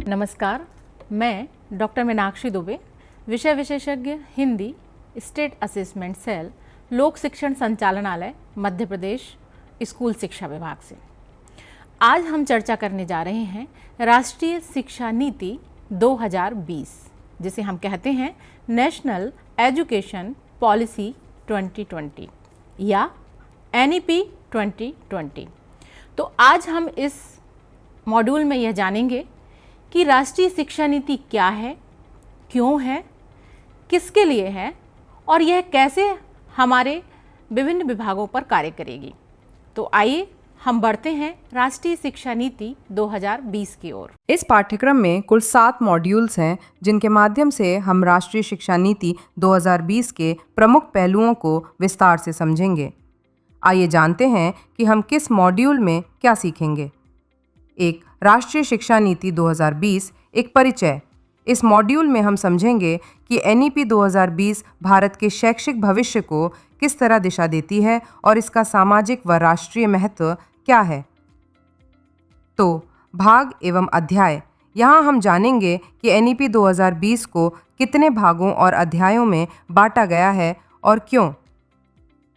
नमस्कार, मैं डॉक्टर मीनाक्षी दुबे, विषय विशेषज्ञ हिंदी, स्टेट असेसमेंट सेल, लोक शिक्षण संचालनालय, मध्य प्रदेश, स्कूल शिक्षा विभाग से। आज हम चर्चा करने जा रहे हैं राष्ट्रीय शिक्षा नीति 2020, जिसे हम कहते हैं नेशनल एजुकेशन पॉलिसी 2020 या NEP 2020। तो आज हम इस मॉड्यूल में यह जानेंगे कि राष्ट्रीय शिक्षा नीति क्या है, क्यों है, किसके लिए है और यह कैसे हमारे विभिन्न विभागों पर कार्य करेगी। तो आइए हम बढ़ते हैं राष्ट्रीय शिक्षा नीति 2020 की ओर। इस पाठ्यक्रम में कुल 7 मॉड्यूल्स हैं, जिनके माध्यम से हम राष्ट्रीय शिक्षा नीति 2020 के प्रमुख पहलुओं को विस्तार से समझेंगे। आइए जानते हैं कि हम किस मॉड्यूल में क्या सीखेंगे। एक, राष्ट्रीय शिक्षा नीति 2020 एक परिचय। इस मॉड्यूल में हम समझेंगे कि NEP 2020 भारत के शैक्षिक भविष्य को किस तरह दिशा देती है और इसका सामाजिक व राष्ट्रीय महत्व क्या है। तो भाग एवं अध्याय, यहाँ हम जानेंगे कि NEP 2020 को कितने भागों और अध्यायों में बांटा गया है और क्यों।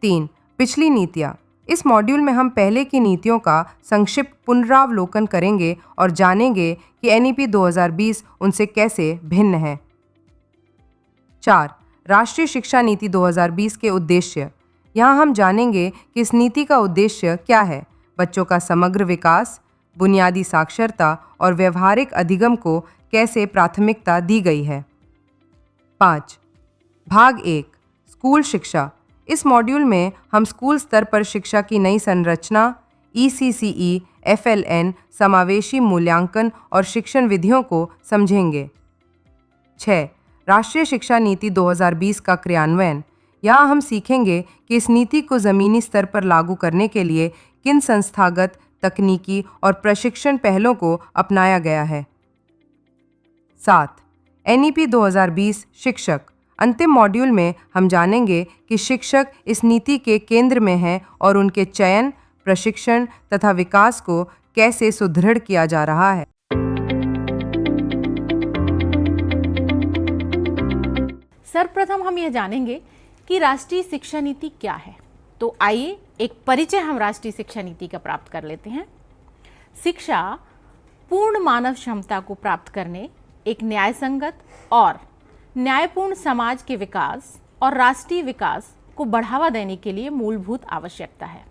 3, पिछली नीतियाँ। इस मॉड्यूल में हम पहले की नीतियों का संक्षिप्त पुनरावलोकन करेंगे और जानेंगे कि NEP 2020 उनसे कैसे भिन्न है। 4, राष्ट्रीय शिक्षा नीति 2020 के उद्देश्य। यहाँ हम जानेंगे कि इस नीति का उद्देश्य क्या है। बच्चों का समग्र विकास, बुनियादी साक्षरता और व्यवहारिक अधिगम को कैसे प्राथमिकता दी गई है। 5, भाग 1, स्कूल शिक्षा। इस मॉड्यूल में हम स्कूल स्तर पर शिक्षा की नई संरचना, ECCE, FLN, समावेशी मूल्यांकन और शिक्षण विधियों को समझेंगे। 6, राष्ट्रीय शिक्षा नीति 2020 का क्रियान्वयन। यहाँ हम सीखेंगे कि इस नीति को ज़मीनी स्तर पर लागू करने के लिए किन संस्थागत, तकनीकी और प्रशिक्षण पहलों को अपनाया गया है। 7, NEP 2020 शिक्षक। अंतिम मॉड्यूल में हम जानेंगे कि शिक्षक इस नीति के केंद्र में हैं और उनके चयन, प्रशिक्षण तथा विकास को कैसे सुदृढ़ किया जा रहा है। सर्वप्रथम हम यह जानेंगे कि राष्ट्रीय शिक्षा नीति क्या है। तो आइए एक परिचय हम राष्ट्रीय शिक्षा नीति का प्राप्त कर लेते हैं। शिक्षा पूर्ण मानव क्षमता को प्राप्त करने, एक न्यायसंगत और न्यायपूर्ण समाज के विकास और राष्ट्रीय विकास को बढ़ावा देने के लिए मूलभूत आवश्यकता है।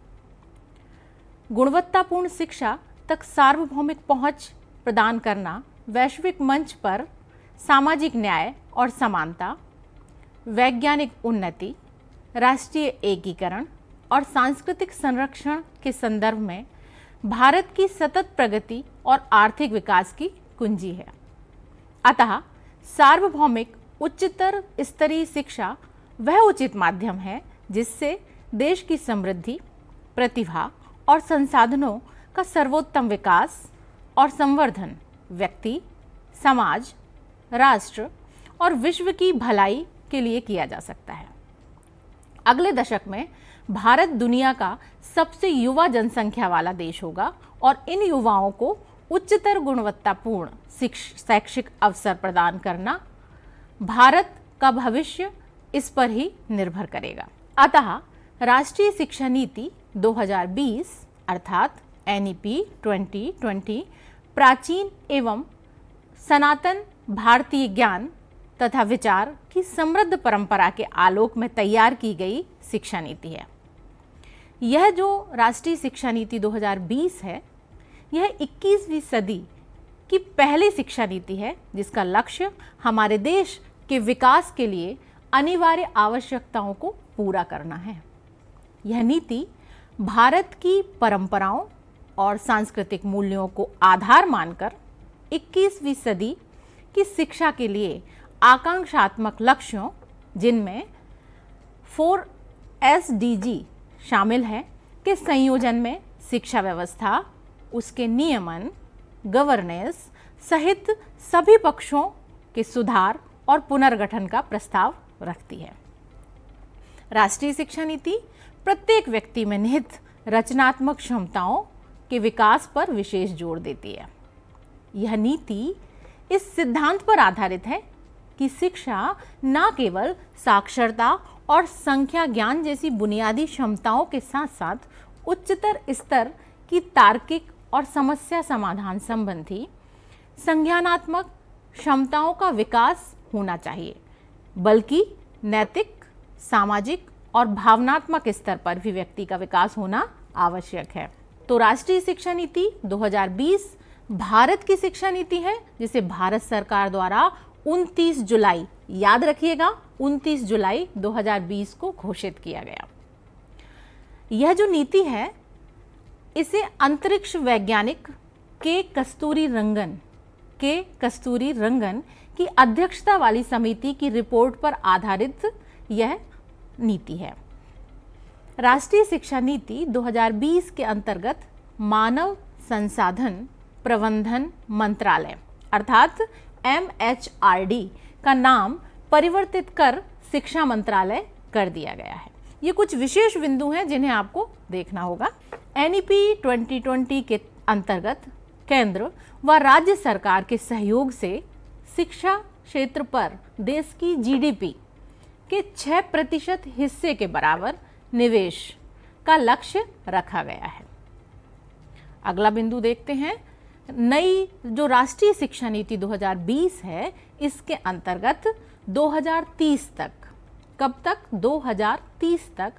गुणवत्तापूर्ण शिक्षा तक सार्वभौमिक पहुंच प्रदान करना, वैश्विक मंच पर सामाजिक न्याय और समानता, वैज्ञानिक उन्नति, राष्ट्रीय एकीकरण और सांस्कृतिक संरक्षण के संदर्भ में भारत की सतत प्रगति और आर्थिक विकास की कुंजी है। अतः सार्वभौमिक उच्चतर स्तरीय शिक्षा वह उचित माध्यम है जिससे देश की समृद्धि, प्रतिभा और संसाधनों का सर्वोत्तम विकास और संवर्धन व्यक्ति, समाज, राष्ट्र और विश्व की भलाई के लिए किया जा सकता है। अगले दशक में भारत दुनिया का सबसे युवा जनसंख्या वाला देश होगा और इन युवाओं को उच्चतर गुणवत्तापूर्ण शैक्षिक अवसर प्रदान करना, भारत का भविष्य इस पर ही निर्भर करेगा। अतः राष्ट्रीय शिक्षा नीति 2020 अर्थात NEP 2020 प्राचीन एवं सनातन भारतीय ज्ञान तथा विचार की समृद्ध परंपरा के आलोक में तैयार की गई शिक्षा नीति है। यह जो राष्ट्रीय शिक्षा नीति 2020 है, यह 21वीं सदी की पहली शिक्षा नीति है जिसका लक्ष्य हमारे देश के विकास के लिए अनिवार्य आवश्यकताओं को पूरा करना है। यह नीति भारत की परंपराओं और सांस्कृतिक मूल्यों को आधार मानकर 21वीं सदी की शिक्षा के लिए आकांक्षात्मक लक्ष्यों, जिनमें 4 SDG शामिल है, के संयोजन में शिक्षा व्यवस्था, उसके नियमन, गवर्नेंस सहित सभी पक्षों के सुधार और पुनर्गठन का प्रस्ताव रखती है। राष्ट्रीय शिक्षा नीति प्रत्येक व्यक्ति में निहित रचनात्मक क्षमताओं के विकास पर विशेष जोर देती है। यह नीति इस सिद्धांत पर आधारित है कि शिक्षा न केवल साक्षरता और संख्या ज्ञान जैसी बुनियादी क्षमताओं के साथ साथ उच्चतर स्तर की तार्किक और समस्या समाधान संबंधी संज्ञानात्मक क्षमताओं का विकास होना चाहिए, बल्कि नैतिक, सामाजिक और भावनात्मक स्तर पर भी व्यक्ति का विकास होना आवश्यक है। तो राष्ट्रीय शिक्षा नीति 2020 भारत की शिक्षा नीति है, जिसे भारत सरकार द्वारा 29 जुलाई, याद रखिएगा 29 जुलाई 2020 को घोषित किया गया। यह जो नीति है इसे अंतरिक्ष वैज्ञानिक के कस्तूरी रंगन की अध्यक्षता वाली समिति की रिपोर्ट पर आधारित यह नीति है। राष्ट्रीय शिक्षा नीति 2020 के अंतर्गत मानव संसाधन प्रबंधन मंत्रालय अर्थात MHRD का नाम परिवर्तित कर शिक्षा मंत्रालय कर दिया गया है। ये कुछ विशेष बिंदु हैं जिन्हें आपको देखना होगा। NEP 2020 के अंतर्गत केंद्र व राज्य सरकार के सहयोग से शिक्षा क्षेत्र पर देश की GDP के 6% हिस्से के बराबर निवेश का लक्ष्य रखा गया है। अगला बिंदु देखते हैं। नई जो राष्ट्रीय शिक्षा नीति 2020 है, इसके अंतर्गत 2030 तक, कब तक? 2030 तक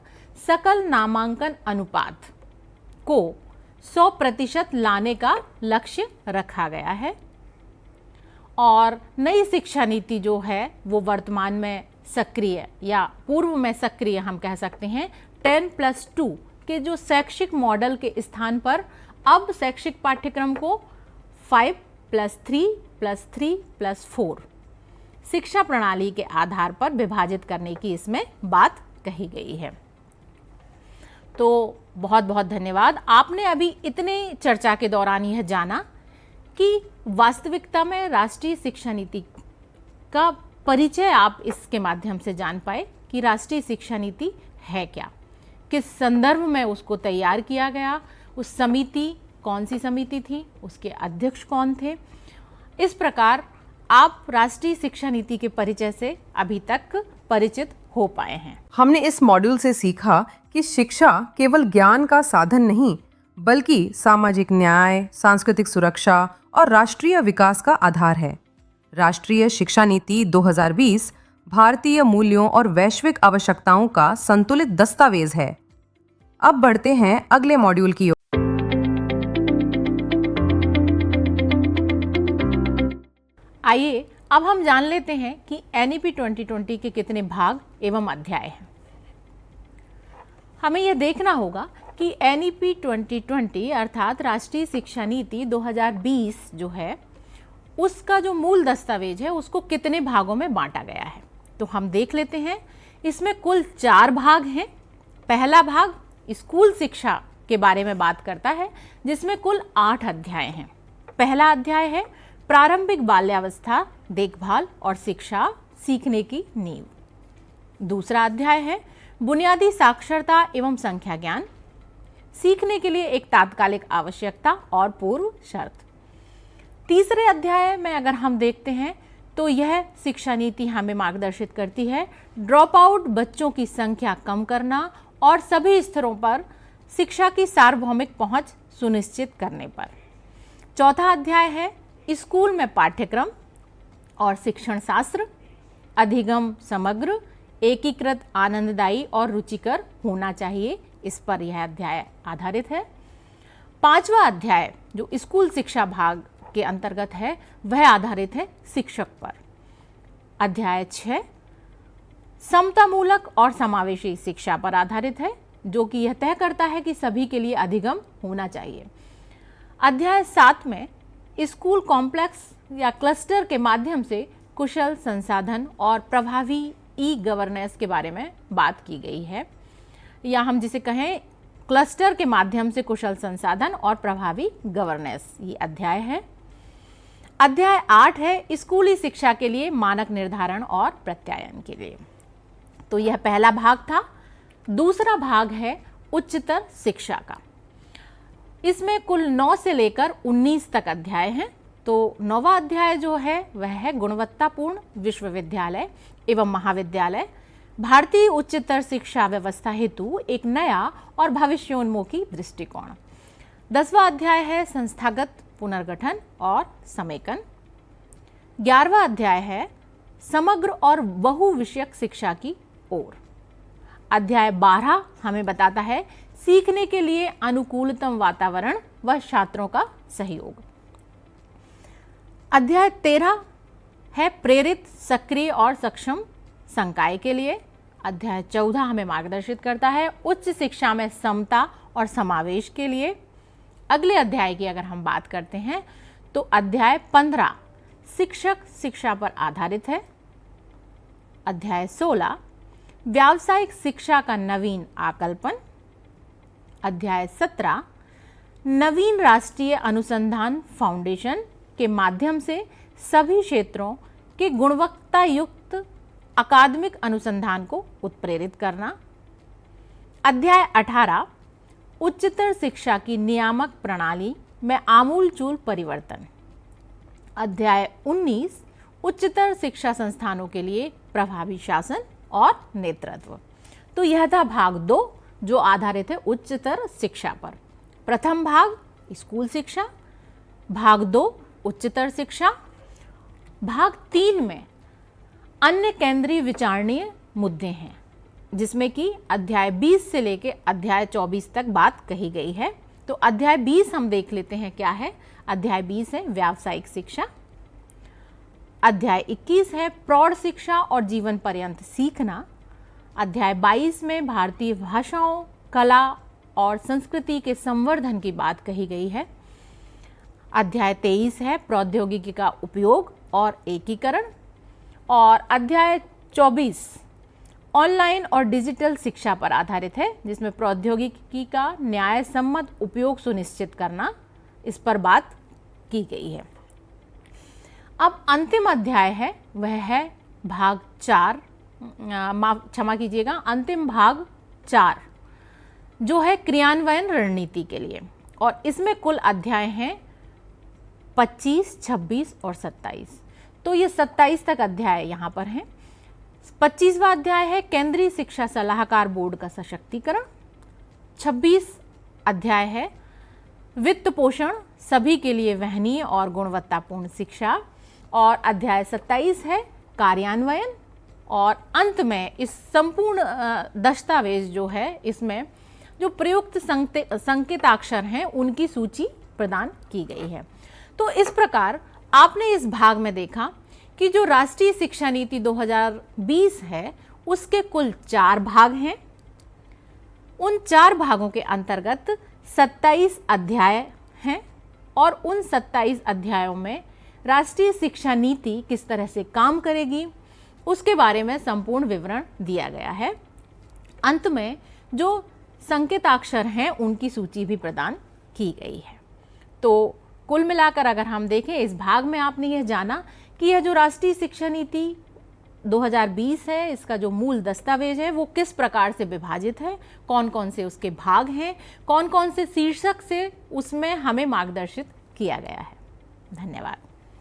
सकल नामांकन अनुपात को 100% लाने का लक्ष्य रखा गया है। और नई शिक्षा नीति जो है वो वर्तमान में सक्रिय या पूर्व में सक्रिय हम कह सकते हैं 10+2 के जो शैक्षिक मॉडल के स्थान पर अब शैक्षिक पाठ्यक्रम को 5+3+3+4 शिक्षा प्रणाली के आधार पर विभाजित करने की इसमें बात कही गई है। तो बहुत बहुत धन्यवाद। आपने अभी इतने चर्चा के दौरान यह जाना कि वास्तविकता में राष्ट्रीय शिक्षा नीति का परिचय आप इसके माध्यम से जान पाए कि राष्ट्रीय शिक्षा नीति है क्या, किस संदर्भ में उसको तैयार किया गया, उस समिति कौन सी समिति थी, उसके अध्यक्ष कौन थे। इस प्रकार आप राष्ट्रीय शिक्षा नीति के परिचय से अभी तक परिचित हो पाए हैं। हमने इस मॉड्यूल से सीखा कि शिक्षा केवल ज्ञान का साधन नहीं, बल्कि सामाजिक न्याय, सांस्कृतिक सुरक्षा और राष्ट्रीय विकास का आधार है। राष्ट्रीय शिक्षा नीति 2020 भारतीय मूल्यों और वैश्विक आवश्यकताओं का संतुलित दस्तावेज है। अब बढ़ते हैं अगले मॉड्यूल की ओर। आइए अब हम जान लेते हैं कि NEP 2020 के कितने भाग एवं अध्याय हैं। हमें यह देखना होगा कि NEP 2020 अर्थात राष्ट्रीय शिक्षा नीति 2020 जो है उसका जो मूल दस्तावेज है उसको कितने भागों में बांटा गया है। तो हम देख लेते हैं। इसमें कुल 4 भाग हैं। पहला भाग स्कूल शिक्षा के बारे में बात करता है, जिसमें कुल 8 अध्याय हैं। पहला अध्याय है प्रारंभिक बाल्यावस्था, देखभाल और शिक्षा, सीखने की नींव। दूसरा अध्याय है बुनियादी साक्षरता एवं संख्या ज्ञान, सीखने के लिए एक तात्कालिक आवश्यकता और पूर्व शर्त। तीसरे अध्याय में अगर हम देखते हैं तो यह शिक्षा नीति हमें मार्गदर्शित करती है ड्रॉप आउट बच्चों की संख्या कम करना और सभी स्तरों पर शिक्षा की सार्वभौमिक पहुंच सुनिश्चित करने पर। चौथा अध्याय है स्कूल में पाठ्यक्रम और शिक्षण शास्त्र, अधिगम समग्र, एकीकृत, आनंददायी और रुचिकर होना चाहिए। इस पर यह अध्याय आधारित है। पांचवा अध्याय जो स्कूल शिक्षा भाग के अंतर्गत है वह आधारित है शिक्षक पर। अध्याय 6 समतामूलक और समावेशी शिक्षा पर आधारित है, जो कि यह तय करता है कि सभी के लिए अधिगम होना चाहिए। अध्याय 7 में स्कूल कॉम्प्लेक्स या क्लस्टर के माध्यम से कुशल संसाधन और प्रभावी ई-गवर्नेंस के बारे में बात की गई है, या हम जिसे कहें क्लस्टर के माध्यम से कुशल संसाधन और प्रभावी गवर्नेंस, ये अध्याय है। अध्याय 8 है स्कूली शिक्षा के लिए मानक निर्धारण और प्रत्यायन के लिए। तो यह पहला भाग था। दूसरा भाग है उच्चतर शिक्षा का। इसमें कुल 9 से लेकर 19 तक अध्याय हैं। तो 9वां अध्याय जो है वह है गुणवत्तापूर्ण विश्वविद्यालय एवं महाविद्यालय, भारतीय उच्चतर शिक्षा व्यवस्था हेतु एक नया और भविष्योन्मुखी दृष्टिकोण। 10वां अध्याय है संस्थागत पुनर्गठन और समेकन। 11वां अध्याय है समग्र और बहुविषयक शिक्षा की ओर। अध्याय 12 हमें बताता है सीखने के लिए अनुकूलतम वातावरण व छात्रों का सहयोग। अध्याय 13 है प्रेरित, सक्रिय और सक्षम संकाय के लिए। अध्याय 14 हमें मार्गदर्शित करता है उच्च शिक्षा में समता और समावेश के लिए। अगले अध्याय की अगर हम बात करते हैं तो अध्याय 15 शिक्षक शिक्षा पर आधारित है। अध्याय 16 व्यावसायिक शिक्षा का नवीन आकल्पन। अध्याय 17 नवीन राष्ट्रीय अनुसंधान फाउंडेशन के माध्यम से सभी क्षेत्रों के गुणवत्ता युक्त अकादमिक अनुसंधान को उत्प्रेरित करना। अध्याय 18 उच्चतर शिक्षा की नियामक प्रणाली में आमूलचूल परिवर्तन। अध्याय 19 उच्चतर शिक्षा संस्थानों के लिए प्रभावी शासन और नेतृत्व। तो यह था भाग 2 जो आधारित है उच्चतर शिक्षा पर। प्रथम भाग स्कूल शिक्षा, भाग 2 उच्चतर शिक्षा, भाग 3 में अन्य केंद्रीय विचारणीय मुद्दे हैं जिसमें कि अध्याय 20 से लेकर अध्याय 24 तक बात कही गई है। तो अध्याय 20 हम देख लेते हैं क्या है। अध्याय 20 है व्यावसायिक शिक्षा। अध्याय 21 है प्रौढ़ शिक्षा और जीवन पर्यंत सीखना। अध्याय 22 में भारतीय भाषाओं, कला और संस्कृति के संवर्धन की बात कही गई है। अध्याय 23 है प्रौद्योगिकी का उपयोग और एकीकरण। और अध्याय 24 ऑनलाइन और डिजिटल शिक्षा पर आधारित है जिसमें प्रौद्योगिकी का न्याय सम्मत उपयोग सुनिश्चित करना, इस पर बात की गई है। अब अंतिम अध्याय है वह है भाग 4, क्षमा कीजिएगा, अंतिम भाग 4 जो है क्रियान्वयन रणनीति के लिए। और इसमें कुल अध्याय हैं 25, 26 और 27। तो ये 27 तक अध्याय यहाँ पर हैं। 25वां अध्याय है केंद्रीय शिक्षा सलाहकार बोर्ड का सशक्तिकरण। 26 अध्याय है वित्त पोषण सभी के लिए वहनीय और गुणवत्तापूर्ण शिक्षा। और अध्याय 27 है कार्यान्वयन। और अंत में इस संपूर्ण दस्तावेज जो है इसमें जो प्रयुक्त संकेताक्षर हैं उनकी सूची प्रदान की गई है। तो इस प्रकार आपने इस भाग में देखा कि जो राष्ट्रीय शिक्षा नीति 2020 है उसके कुल 4 भाग हैं। उन 4 भागों के अंतर्गत 27 अध्याय हैं और उन 27 अध्यायों में राष्ट्रीय शिक्षा नीति किस तरह से काम करेगी उसके बारे में संपूर्ण विवरण दिया गया है। अंत में जो संकेताक्षर हैं उनकी सूची भी प्रदान की गई है। तो कुल मिलाकर अगर हम देखें इस भाग में आपने यह जाना कि यह जो राष्ट्रीय शिक्षा नीति 2020 है इसका जो मूल दस्तावेज है वो किस प्रकार से विभाजित है, कौन कौन से उसके भाग हैं, कौन कौन से शीर्षक से उसमें हमें मार्गदर्शित किया गया है। धन्यवाद।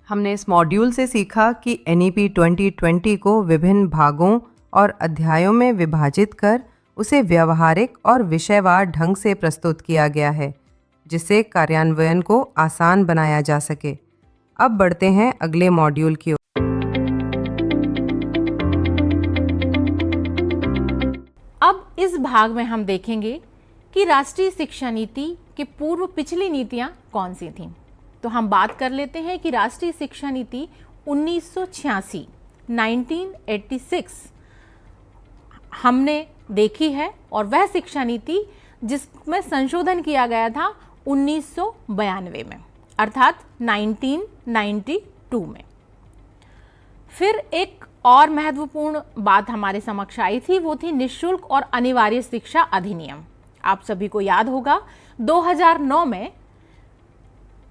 हमने इस मॉड्यूल से सीखा कि NEP 2020 को विभिन्न भागों और अध्यायों में विभाजित कर उसे व्यवहारिक और विषयवार ढंग से प्रस्तुत किया गया है जिससे कार्यान्वयन को आसान बनाया जा सके। अब बढ़ते हैं अगले मॉड्यूल की ओर। अब इस भाग में हम देखेंगे कि राष्ट्रीय शिक्षा नीति के पूर्व पिछली नीतियां कौन सी थीं। तो हम बात कर लेते हैं कि राष्ट्रीय शिक्षा नीति 1986 हमने देखी है और वह शिक्षा नीति जिसमें संशोधन किया गया था 1992 में अर्थात 1992 में। फिर एक और महत्वपूर्ण बात हमारे समक्ष आई थी वो थी निःशुल्क और अनिवार्य शिक्षा अधिनियम। आप सभी को याद होगा 2009 में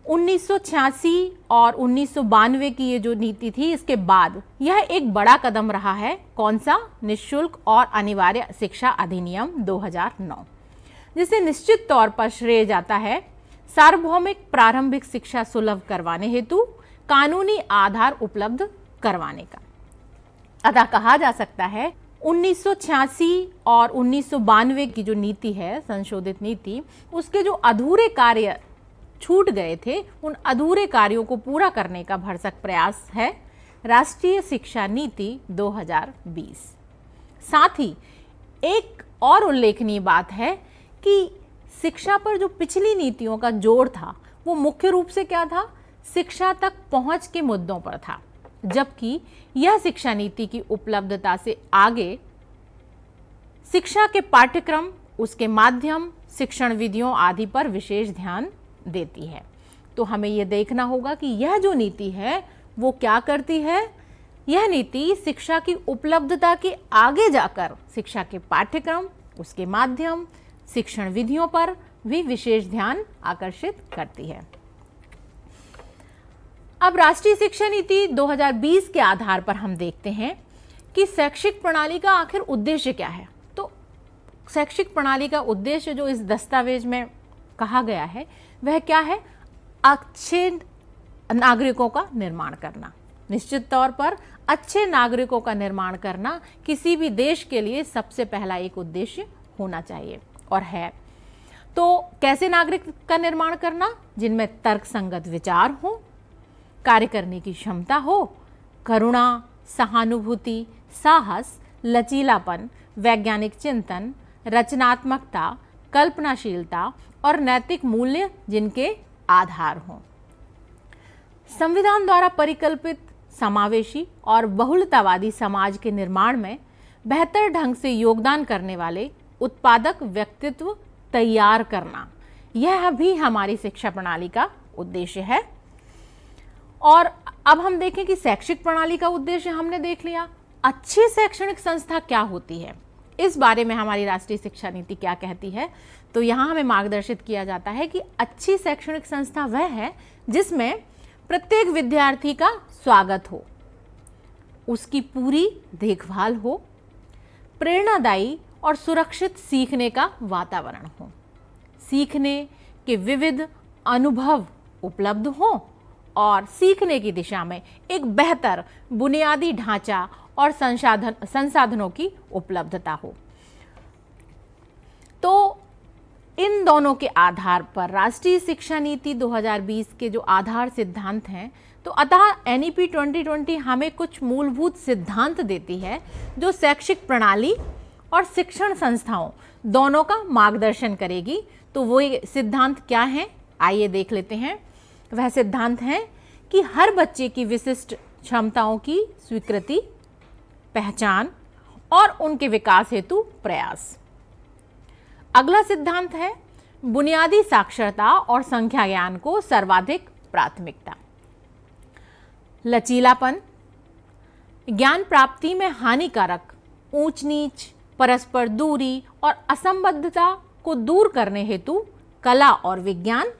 1986 और 1992 की ये जो नीति थी इसके बाद यह एक बड़ा कदम रहा है। कौन सा? निःशुल्क और अनिवार्य शिक्षा अधिनियम 2009, जिसे निश्चित तौर पर श्रेय जाता है सार्वभौमिक प्रारंभिक शिक्षा सुलभ करवाने हेतु कानूनी आधार उपलब्ध करवाने का। अतः कहा जा सकता है 1986 और 1992 की जो नीति है, संशोधित नीति, उसके जो अधूरे कार्य छूट गए थे, उन अधूरे कार्यों को पूरा करने का भरसक प्रयास है राष्ट्रीय शिक्षा नीति 2020। साथ ही एक और उल्लेखनीय बात है कि शिक्षा पर जो पिछली नीतियों का जोर था वो मुख्य रूप से क्या था, शिक्षा तक पहुंच के मुद्दों पर था, जबकि यह शिक्षा नीति की उपलब्धता से आगे शिक्षा के पाठ्यक्रम, उसके माध्यम, शिक्षण विधियों आदि पर विशेष ध्यान देती है। तो हमें यह देखना होगा कि यह जो नीति है वो क्या करती है। यह नीति शिक्षा की उपलब्धता के आगे जाकर शिक्षा के पाठ्यक्रम, उसके माध्यम, शिक्षण विधियों पर भी विशेष ध्यान आकर्षित करती है। अब राष्ट्रीय शिक्षा नीति 2020 के आधार पर हम देखते हैं कि शैक्षिक प्रणाली का आखिर उद्देश्य क्या है। तो शैक्षिक प्रणाली का उद्देश्य जो इस दस्तावेज में कहा गया है वह क्या है, अच्छे नागरिकों का निर्माण करना। निश्चित तौर पर अच्छे नागरिकों का निर्माण करना किसी भी देश के लिए सबसे पहला एक उद्देश्य होना चाहिए और है। तो कैसे नागरिक का निर्माण करना, जिनमें तर्कसंगत विचार हो, कार्य करने की क्षमता हो, करुणा, सहानुभूति, साहस, लचीलापन, वैज्ञानिक चिंतन, रचनात्मकता, कल्पनाशीलता और नैतिक मूल्य जिनके आधार हों। संविधान द्वारा परिकल्पित समावेशी और बहुलतावादी समाज के निर्माण में बेहतर ढंग से योगदान करने वाले उत्पादक व्यक्तित्व तैयार करना, यह भी हमारी शिक्षा प्रणाली का उद्देश्य है। और अब हम देखें कि शैक्षिक प्रणाली का उद्देश्य हमने देख लिया। अच्छी शैक्षणिक संस्था क्या होती है, इस बारे में हमारी राष्ट्रीय शिक्षा नीति क्या कहती है। तो यहाँ हमें मार्गदर्शित किया जाता है कि अच्छी शैक्षणिक संस्था वह है जिसमें प्रत्येक विद्यार्थी का स्वागत हो, उसकी पूरी देखभाल हो, प्रेरणादायी और सुरक्षित सीखने का वातावरण हो, सीखने के विविध अनुभव उपलब्ध हो और सीखने की दिशा में एक बेहतर बुनियादी ढांचा और संसाधनों की उपलब्धता हो। तो इन दोनों के आधार पर राष्ट्रीय शिक्षा नीति 2020 के जो आधार सिद्धांत हैं, तो अतः NEP 2020 हमें कुछ मूलभूत सिद्धांत देती है जो शैक्षिक प्रणाली और शिक्षण संस्थाओं दोनों का मार्गदर्शन करेगी। तो वो सिद्धांत क्या हैं, आइए देख लेते हैं। वह सिद्धांत हैं कि हर बच्चे की विशिष्ट क्षमताओं की स्वीकृति, पहचान और उनके विकास हेतु प्रयास। अगला सिद्धांत है बुनियादी साक्षरता और संख्या ज्ञान को सर्वाधिक प्राथमिकता। लचीलापन, ज्ञान प्राप्ति में हानिकारक ऊंच नीच, परस्पर दूरी और असंबद्धता को दूर करने हेतु कला और विज्ञान,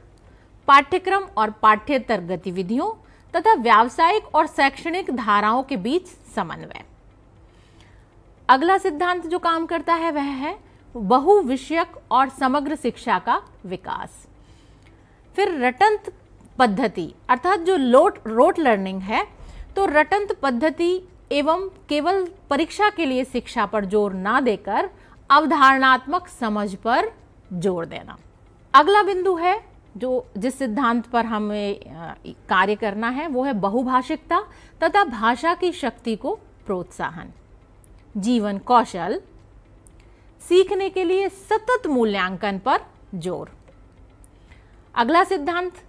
पाठ्यक्रम और पाठ्येतर गतिविधियों तथा व्यावसायिक और शैक्षणिक धाराओं के बीच समन्वय। अगला सिद्धांत जो काम करता है वह है बहुविषयक और समग्र शिक्षा का विकास। फिर रटंत पद्धति अर्थात जो रोट लर्निंग है, तो रटंत पद्धति एवं केवल परीक्षा के लिए शिक्षा पर जोर ना देकर अवधारणात्मक समझ पर जोर देना। अगला बिंदु है जो जिस सिद्धांत पर हमें कार्य करना है वो है बहुभाषिकता तथा भाषा की शक्ति को प्रोत्साहन, जीवन कौशल, सीखने के लिए सतत मूल्यांकन पर जोर। अगला सिद्धांत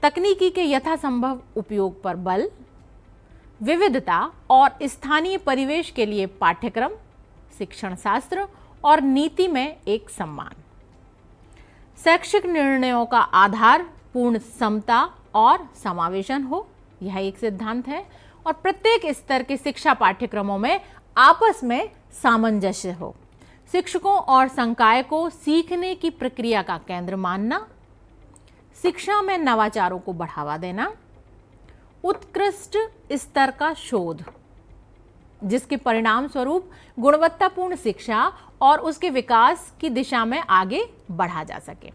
तकनीकी के यथासंभव उपयोग पर बल, विविधता और स्थानीय परिवेश के लिए पाठ्यक्रम, शिक्षण शास्त्र और नीति में एक सम्मान। शैक्षिक निर्णयों का आधार पूर्ण समता और समावेशन हो, यह एक सिद्धांत है। और प्रत्येक स्तर के शिक्षा पाठ्यक्रमों में आपस में सामंजस्य हो, शिक्षकों और संकाय को सीखने की प्रक्रिया का केंद्र मानना, शिक्षा में नवाचारों को बढ़ावा देना, उत्कृष्ट स्तर का शोध जिसके परिणाम स्वरूप गुणवत्तापूर्ण शिक्षा और उसके विकास की दिशा में आगे बढ़ा जा सके।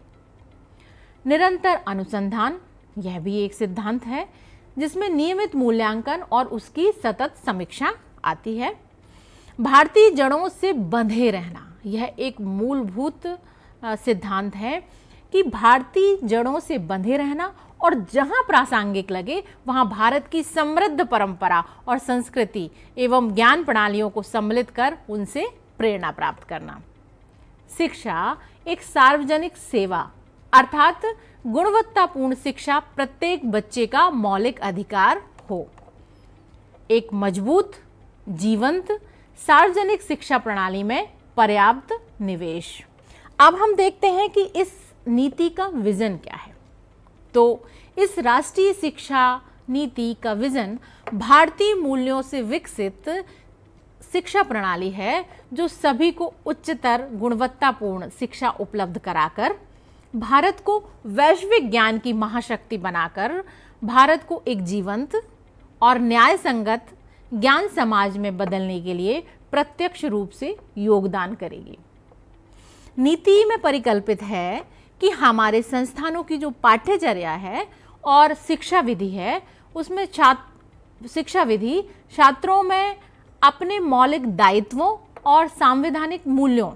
निरंतर अनुसंधान, यह भी एक सिद्धांत है जिसमें नियमित मूल्यांकन और उसकी सतत समीक्षा आती है। भारतीय जड़ों से बंधे रहना, यह एक मूलभूत सिद्धांत है कि भारतीय जड़ों से बंधे रहना और जहां प्रासंगिक लगे वहां भारत की समृद्ध परंपरा और संस्कृति एवं ज्ञान प्रणालियों को सम्मिलित कर उनसे प्रेरणा प्राप्त करना। शिक्षा एक सार्वजनिक सेवा अर्थात गुणवत्तापूर्ण शिक्षा प्रत्येक बच्चे का मौलिक अधिकार हो। एक मजबूत, जीवंत सार्वजनिक शिक्षा प्रणाली में पर्याप्त निवेश। अब हम देखते हैं कि इस नीति का विजन क्या है। तो इस राष्ट्रीय शिक्षा नीति का विजन भारतीय मूल्यों से विकसित शिक्षा प्रणाली है, जो सभी को उच्चतर गुणवत्तापूर्ण शिक्षा उपलब्ध कराकर भारत को वैश्विक ज्ञान की महाशक्ति बनाकर भारत को एक जीवंत और न्याय संगत ज्ञान समाज में बदलने के लिए प्रत्यक्ष रूप से योगदान करेगी। नीति में परिकल्पित है कि हमारे संस्थानों की जो पाठ्यचर्या है और शिक्षा विधि है, उसमें शिक्षा विधि छात्रों में अपने मौलिक दायित्वों और सांवैधानिक मूल्यों,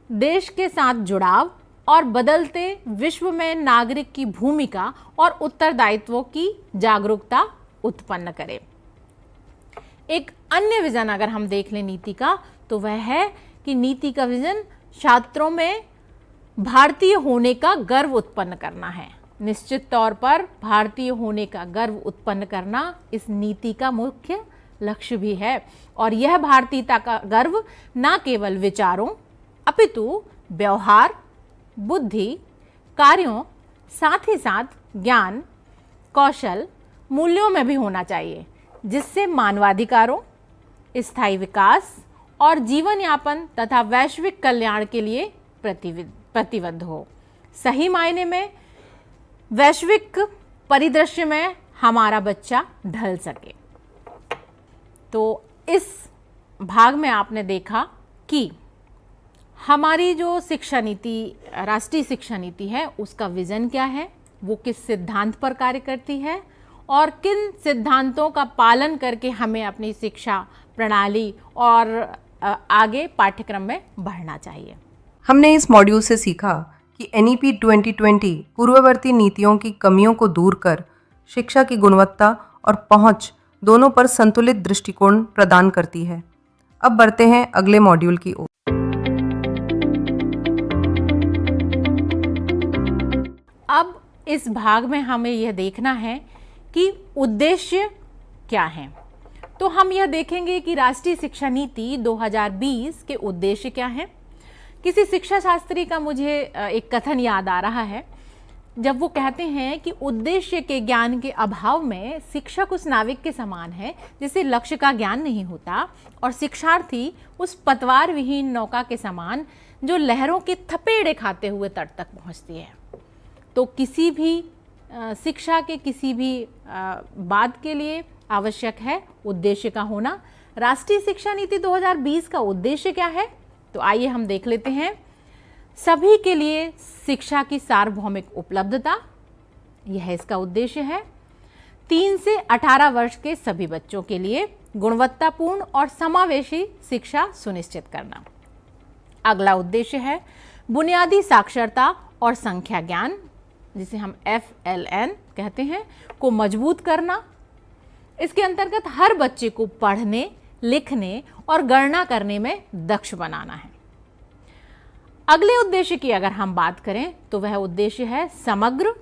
देश के साथ जुड़ाव और बदलते विश्व में नागरिक की भूमिका और उत्तरदायित्वों की जागरूकता उत्पन्न करे। एक अन्य विजन अगर हम देख लें नीति का, तो वह है कि नीति का विजन छात्रों में भारतीय होने का गर्व उत्पन्न करना है। निश्चित तौर पर भारतीय होने का गर्व उत्पन्न करना इस नीति का मुख्य लक्ष्य भी है, और यह भारतीयता का गर्व न केवल विचारों अपितु व्यवहार, बुद्धि, कार्यों, साथ ही साथ ज्ञान, कौशल, मूल्यों में भी होना चाहिए, जिससे मानवाधिकारों, स्थायी विकास और जीवन यापन तथा वैश्विक कल्याण के लिए प्रतिबद्ध हो। सही मायने में वैश्विक परिदृश्य में हमारा बच्चा ढल सके। तो इस भाग में आपने देखा कि हमारी जो शिक्षा नीति, राष्ट्रीय शिक्षा नीति है, उसका विजन क्या है, वो किस सिद्धांत पर कार्य करती है और किन सिद्धांतों का पालन करके हमें अपनी शिक्षा प्रणाली और आगे पाठ्यक्रम में बढ़ना चाहिए। हमने इस मॉड्यूल से सीखा कि NEP 2020 पूर्ववर्ती नीतियों की कमियों को दूर कर शिक्षा की गुणवत्ता और पहुंच दोनों पर संतुलित दृष्टिकोण प्रदान करती है। अब बढ़ते हैं अगले मॉड्यूल की ओर। अब इस भाग में हमें यह देखना है कि उद्देश्य क्या हैं। तो हम यह देखेंगे कि राष्ट्रीय शिक्षा नीति 2020 के उद्देश्य क्या हैं। किसी शिक्षा शास्त्री का मुझे एक कथन याद आ रहा है, जब वो कहते हैं कि उद्देश्य के ज्ञान के अभाव में शिक्षक उस नाविक के समान है जिसे लक्ष्य का ज्ञान नहीं होता, और शिक्षार्थी उस पतवार विहीन नौका के समान जो लहरों के थपेड़े खाते हुए तट तक पहुंचती है। तो किसी भी शिक्षा के किसी भी बात के लिए आवश्यक है उद्देश्य का होना। राष्ट्रीय शिक्षा नीति 2020 का उद्देश्य क्या है, तो आइए हम देख लेते हैं। सभी के लिए शिक्षा की सार्वभौमिक उपलब्धता, यह इसका उद्देश्य है। 3 से 18 वर्ष के सभी बच्चों के लिए गुणवत्तापूर्ण और समावेशी शिक्षा सुनिश्चित करना। अगला उद्देश्य है बुनियादी साक्षरता और संख्या ज्ञान, जिसे हम FLN कहते हैं, को मजबूत करना। इसके अंतर्गत हर बच्चे को पढ़ने, लिखने और गणना करने में दक्ष बनाना है। अगले उद्देश्य की अगर हम बात करें तो वह उद्देश्य है समग्र,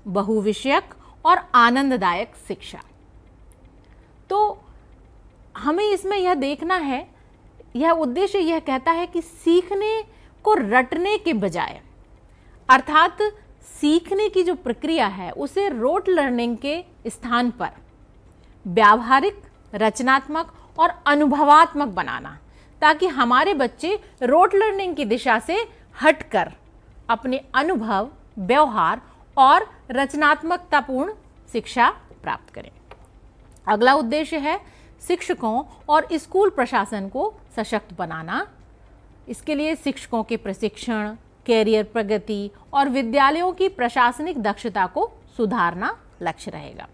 बहुविषयक और आनंददायक शिक्षा। तो हमें इसमें यह देखना है, यह उद्देश्य यह कहता है कि सीखने को रटने के बजाय, अर्थात सीखने की जो प्रक्रिया है उसे रोट लर्निंग के स्थान पर व्यावहारिक, रचनात्मक और अनुभवात्मक बनाना, ताकि हमारे बच्चे रोट लर्निंग की दिशा से हटकर अपने अनुभव, व्यवहार और रचनात्मकतापूर्ण शिक्षा प्राप्त करें। अगला उद्देश्य है शिक्षकों और स्कूल प्रशासन को सशक्त बनाना। इसके लिए शिक्षकों के प्रशिक्षण, कैरियर प्रगति और विद्यालयों की प्रशासनिक दक्षता को सुधारना लक्ष्य रहेगा।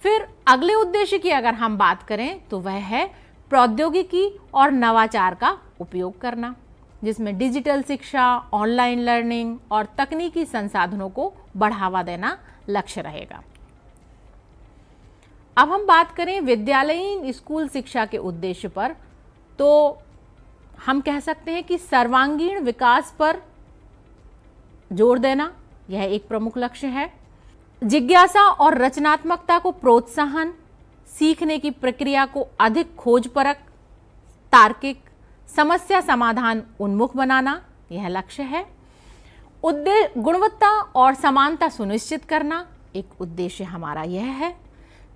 फिर अगले उद्देश्य की अगर हम बात करें तो वह है प्रौद्योगिकी और नवाचार का उपयोग करना, जिसमें डिजिटल शिक्षा, ऑनलाइन लर्निंग और तकनीकी संसाधनों को बढ़ावा देना लक्ष्य रहेगा। अब हम बात करें विद्यालयीन स्कूल शिक्षा के उद्देश्य पर, तो हम कह सकते हैं कि सर्वांगीण विकास पर जोर देना यह एक प्रमुख लक्ष्य है। जिज्ञासा और रचनात्मकता को प्रोत्साहन, सीखने की प्रक्रिया को अधिक खोजपरक, तार्किक, समस्या समाधान उन्मुख बनाना यह लक्ष्य है। गुणवत्ता और समानता सुनिश्चित करना एक उद्देश्य हमारा यह है।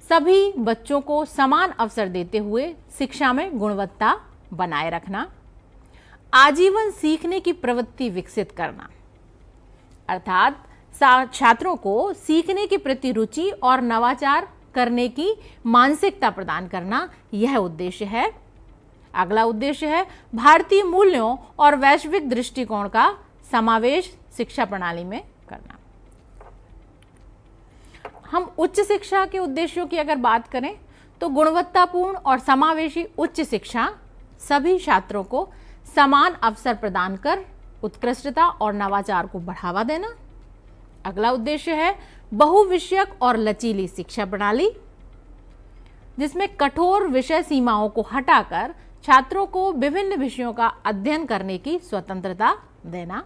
सभी बच्चों को समान अवसर देते हुए शिक्षा में गुणवत्ता बनाए रखना। आजीवन सीखने की प्रवृत्ति विकसित करना, अर्थात छात्रों को सीखने के प्रति रुचि और नवाचार करने की मानसिकता प्रदान करना यह उद्देश्य है। अगला उद्देश्य है भारतीय मूल्यों और वैश्विक दृष्टिकोण का समावेश शिक्षा प्रणाली में करना। हम उच्च शिक्षा के उद्देश्यों की अगर बात करें तो गुणवत्तापूर्ण और समावेशी उच्च शिक्षा सभी छात्रों को समान अवसर प्रदान कर उत्कृष्टता और नवाचार को बढ़ावा देना। अगला उद्देश्य है बहुविषयक और लचीली शिक्षा प्रणाली, जिसमें कठोर विषय सीमाओं को हटाकर छात्रों को विभिन्न विषयों का अध्ययन करने की स्वतंत्रता देना।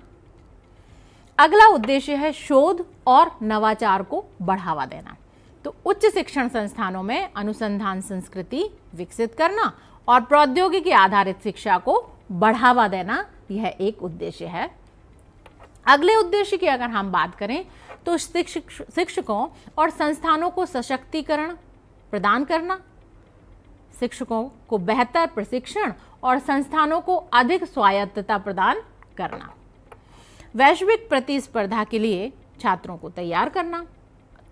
अगला उद्देश्य है शोध और नवाचार को बढ़ावा देना। तो उच्च शिक्षण संस्थानों में अनुसंधान संस्कृति विकसित करना और प्रौद्योगिकी आधारित शिक्षा को बढ़ावा देना यह एक उद्देश्य है। अगले उद्देश्य की अगर हम बात करें तो शिक्षकों और संस्थानों को सशक्तिकरण प्रदान करना, शिक्षकों को बेहतर प्रशिक्षण और संस्थानों को अधिक स्वायत्तता प्रदान करना, वैश्विक प्रतिस्पर्धा के लिए छात्रों को तैयार करना।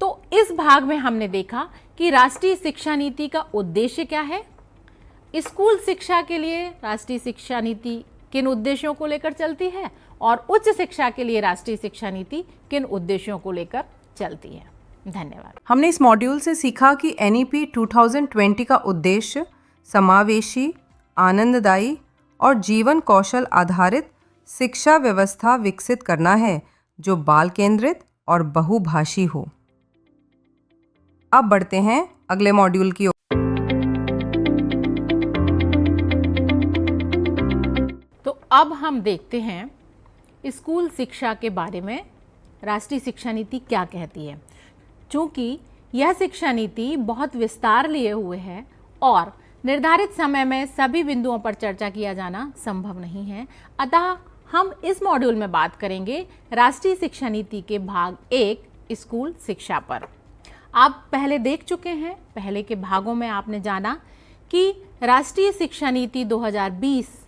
तो इस भाग में हमने देखा कि राष्ट्रीय शिक्षा नीति का उद्देश्य क्या है, स्कूल शिक्षा के लिए राष्ट्रीय शिक्षा नीति किन उद्देश्यों को लेकर चलती है और उच्च शिक्षा के लिए राष्ट्रीय शिक्षा नीति किन उद्देश्यों को लेकर चलती है। धन्यवाद। हमने इस मॉड्यूल से सीखा कि NEP 2020 का उद्देश्य समावेशी, आनंददायी और जीवन कौशल आधारित शिक्षा व्यवस्था विकसित करना है जो बाल केंद्रित और बहुभाषी हो। अब बढ़ते हैं अगले मॉड्यूल की ओर। तो अब हम देखते हैं स्कूल शिक्षा के बारे में राष्ट्रीय शिक्षा नीति क्या कहती है। चूंकि यह शिक्षा नीति बहुत विस्तार लिए हुए है और निर्धारित समय में सभी बिंदुओं पर चर्चा किया जाना संभव नहीं है, अतः हम इस मॉड्यूल में बात करेंगे राष्ट्रीय शिक्षा नीति के भाग 1 स्कूल शिक्षा पर। आप पहले देख चुके हैं, पहले के भागों में आपने जाना कि राष्ट्रीय शिक्षा नीति 2020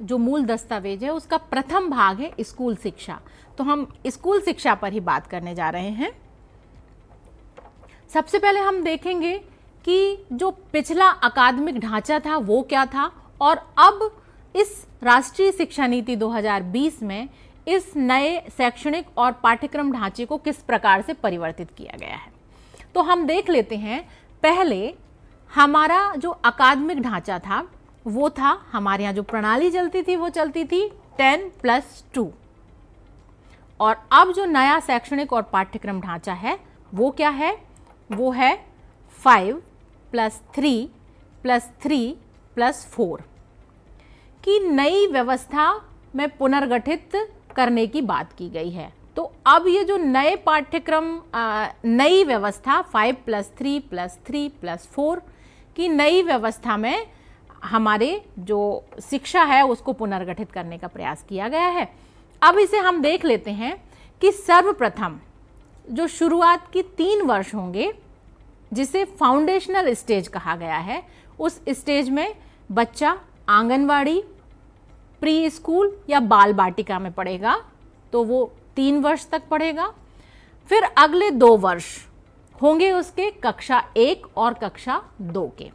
जो मूल दस्तावेज है उसका प्रथम भाग है स्कूल शिक्षा। तो हम स्कूल शिक्षा पर ही बात करने जा रहे हैं। सबसे पहले हम देखेंगे कि जो पिछला अकादमिक ढांचा था वो क्या था और अब इस राष्ट्रीय शिक्षा नीति 2020 में इस नए शैक्षणिक और पाठ्यक्रम ढांचे को किस प्रकार से परिवर्तित किया गया है। तो हम देख लेते हैं, पहले हमारा जो अकादमिक ढांचा था वो था, हमारे यहाँ जो प्रणाली चलती थी वो चलती थी 10+2 और अब जो नया शैक्षणिक और पाठ्यक्रम ढांचा है वो क्या है, वो है 5+3+3+4 की नई व्यवस्था में पुनर्गठित करने की बात की गई है। तो अब ये जो नए पाठ्यक्रम नई व्यवस्था 5+3+3+4 की नई व्यवस्था में हमारे जो शिक्षा है उसको पुनर्गठित करने का प्रयास किया गया है। अब इसे हम देख लेते हैं कि सर्वप्रथम जो शुरुआत की 3 वर्ष होंगे जिसे फाउंडेशनल स्टेज कहा गया है, उस स्टेज में बच्चा आंगनवाड़ी, प्री स्कूल या बाल बाटिका में पढ़ेगा, तो वो 3 वर्ष तक पढ़ेगा। फिर अगले 2 वर्ष होंगे उसके कक्षा 1 और कक्षा 2 के,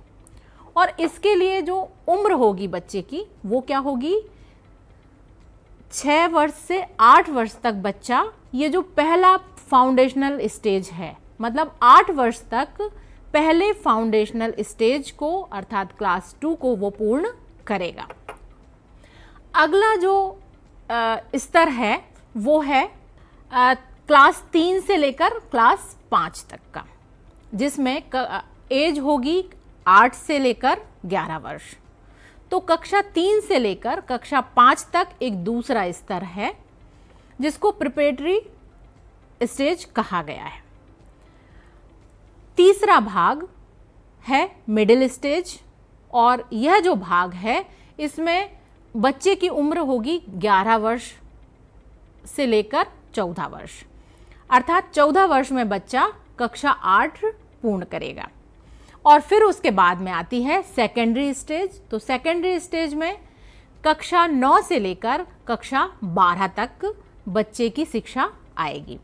और इसके लिए जो उम्र होगी बच्चे की वो क्या होगी, 6 वर्ष से 8 वर्ष तक बच्चा, ये जो पहला फाउंडेशनल स्टेज है, मतलब 8 वर्ष तक पहले फाउंडेशनल स्टेज को अर्थात क्लास 2 को वो पूर्ण करेगा। अगला जो स्तर है वो है क्लास 3 से लेकर क्लास 5 तक का, जिसमें एज होगी 8 से लेकर 11 वर्ष। तो कक्षा 3 से लेकर कक्षा 5 तक एक दूसरा स्तर है जिसको प्रिपरेटरी स्टेज कहा गया है। तीसरा भाग है मिडिल स्टेज, और यह जो भाग है इसमें बच्चे की उम्र होगी 11 वर्ष से लेकर 14 वर्ष, अर्थात 14 वर्ष में बच्चा कक्षा 8 पूर्ण करेगा। और फिर उसके बाद में आती है सेकेंडरी स्टेज। तो सेकेंडरी स्टेज में कक्षा 9 से लेकर कक्षा 12 तक बच्चे की शिक्षा आएगी,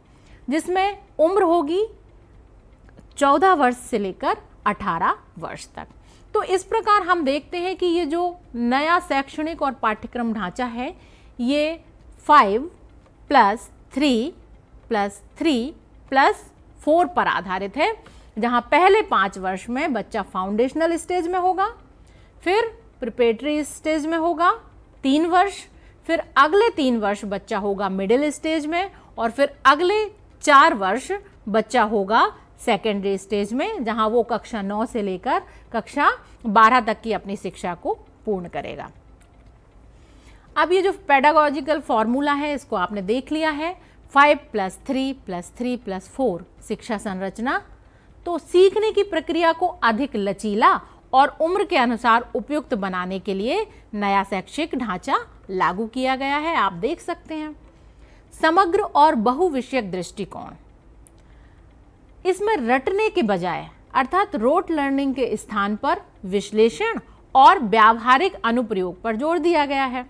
जिसमें उम्र होगी 14 वर्ष से लेकर 18 वर्ष तक। तो इस प्रकार हम देखते हैं कि ये जो नया शैक्षणिक और पाठ्यक्रम ढांचा है ये 5 + 3 + 3 + 4 पर आधारित है, जहां पहले 5 वर्ष में बच्चा फाउंडेशनल स्टेज में होगा, फिर प्रिपरेटरी स्टेज में होगा 3 वर्ष, फिर अगले 3 वर्ष बच्चा होगा मिडिल स्टेज में, और फिर अगले 4 वर्ष बच्चा होगा सेकेंडरी स्टेज में, जहां वो कक्षा 9 से लेकर कक्षा 12 तक की अपनी शिक्षा को पूर्ण करेगा। अब ये जो पेडागोजिकल फॉर्मूला है इसको आपने देख लिया है, 5 + 3 + 3 + 4 शिक्षा संरचना। तो सीखने की प्रक्रिया को अधिक लचीला और उम्र के अनुसार उपयुक्त बनाने के लिए नया शैक्षिक ढांचा लागू किया गया है, आप देख सकते हैं। समग्र और बहुविषयक दृष्टिकोण, इसमें रटने के बजाय अर्थात रोट लर्निंग के स्थान पर विश्लेषण और व्यावहारिक अनुप्रयोग पर जोर दिया गया है।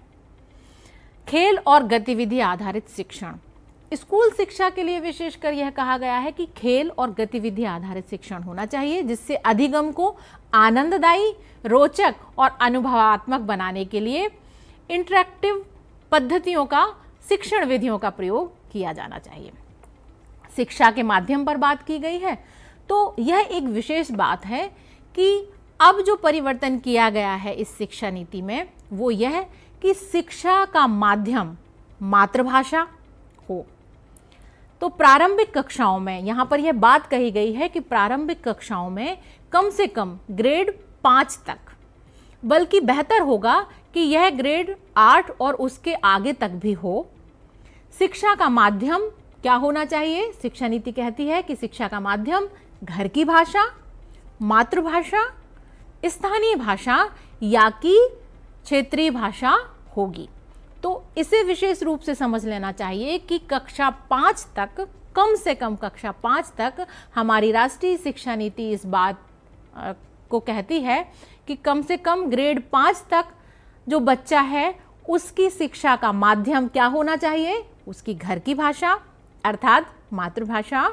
खेल और गतिविधि आधारित शिक्षण, स्कूल शिक्षा के लिए विशेषकर यह कहा गया है कि खेल और गतिविधि आधारित शिक्षण होना चाहिए, जिससे अधिगम को आनंददायी, रोचक और अनुभवात्मक बनाने के लिए इंटरैक्टिव पद्धतियों का, शिक्षण विधियों का प्रयोग किया जाना चाहिए। शिक्षा के माध्यम पर बात की गई है, तो यह एक विशेष बात है कि अब जो परिवर्तन किया गया है इस शिक्षा नीति में वो यह कि शिक्षा का माध्यम मातृभाषा हो। तो प्रारंभिक कक्षाओं में यहाँ पर यह बात कही गई है कि प्रारंभिक कक्षाओं में कम से कम ग्रेड 5 तक, बल्कि बेहतर होगा कि यह ग्रेड 8 और उसके आगे तक भी हो। शिक्षा का माध्यम क्या होना चाहिए? शिक्षा नीति कहती है कि शिक्षा का माध्यम घर की भाषा, मातृभाषा, स्थानीय भाषा या कि क्षेत्रीय भाषा होगी। तो इसे विशेष रूप से समझ लेना चाहिए कि कक्षा 5 तक, कम से कम कक्षा 5 तक हमारी राष्ट्रीय शिक्षा नीति इस बात को कहती है कि कम से कम ग्रेड 5 तक जो बच्चा है उसकी शिक्षा का माध्यम क्या होना चाहिए? उसकी घर की भाषा अर्थात मातृभाषा,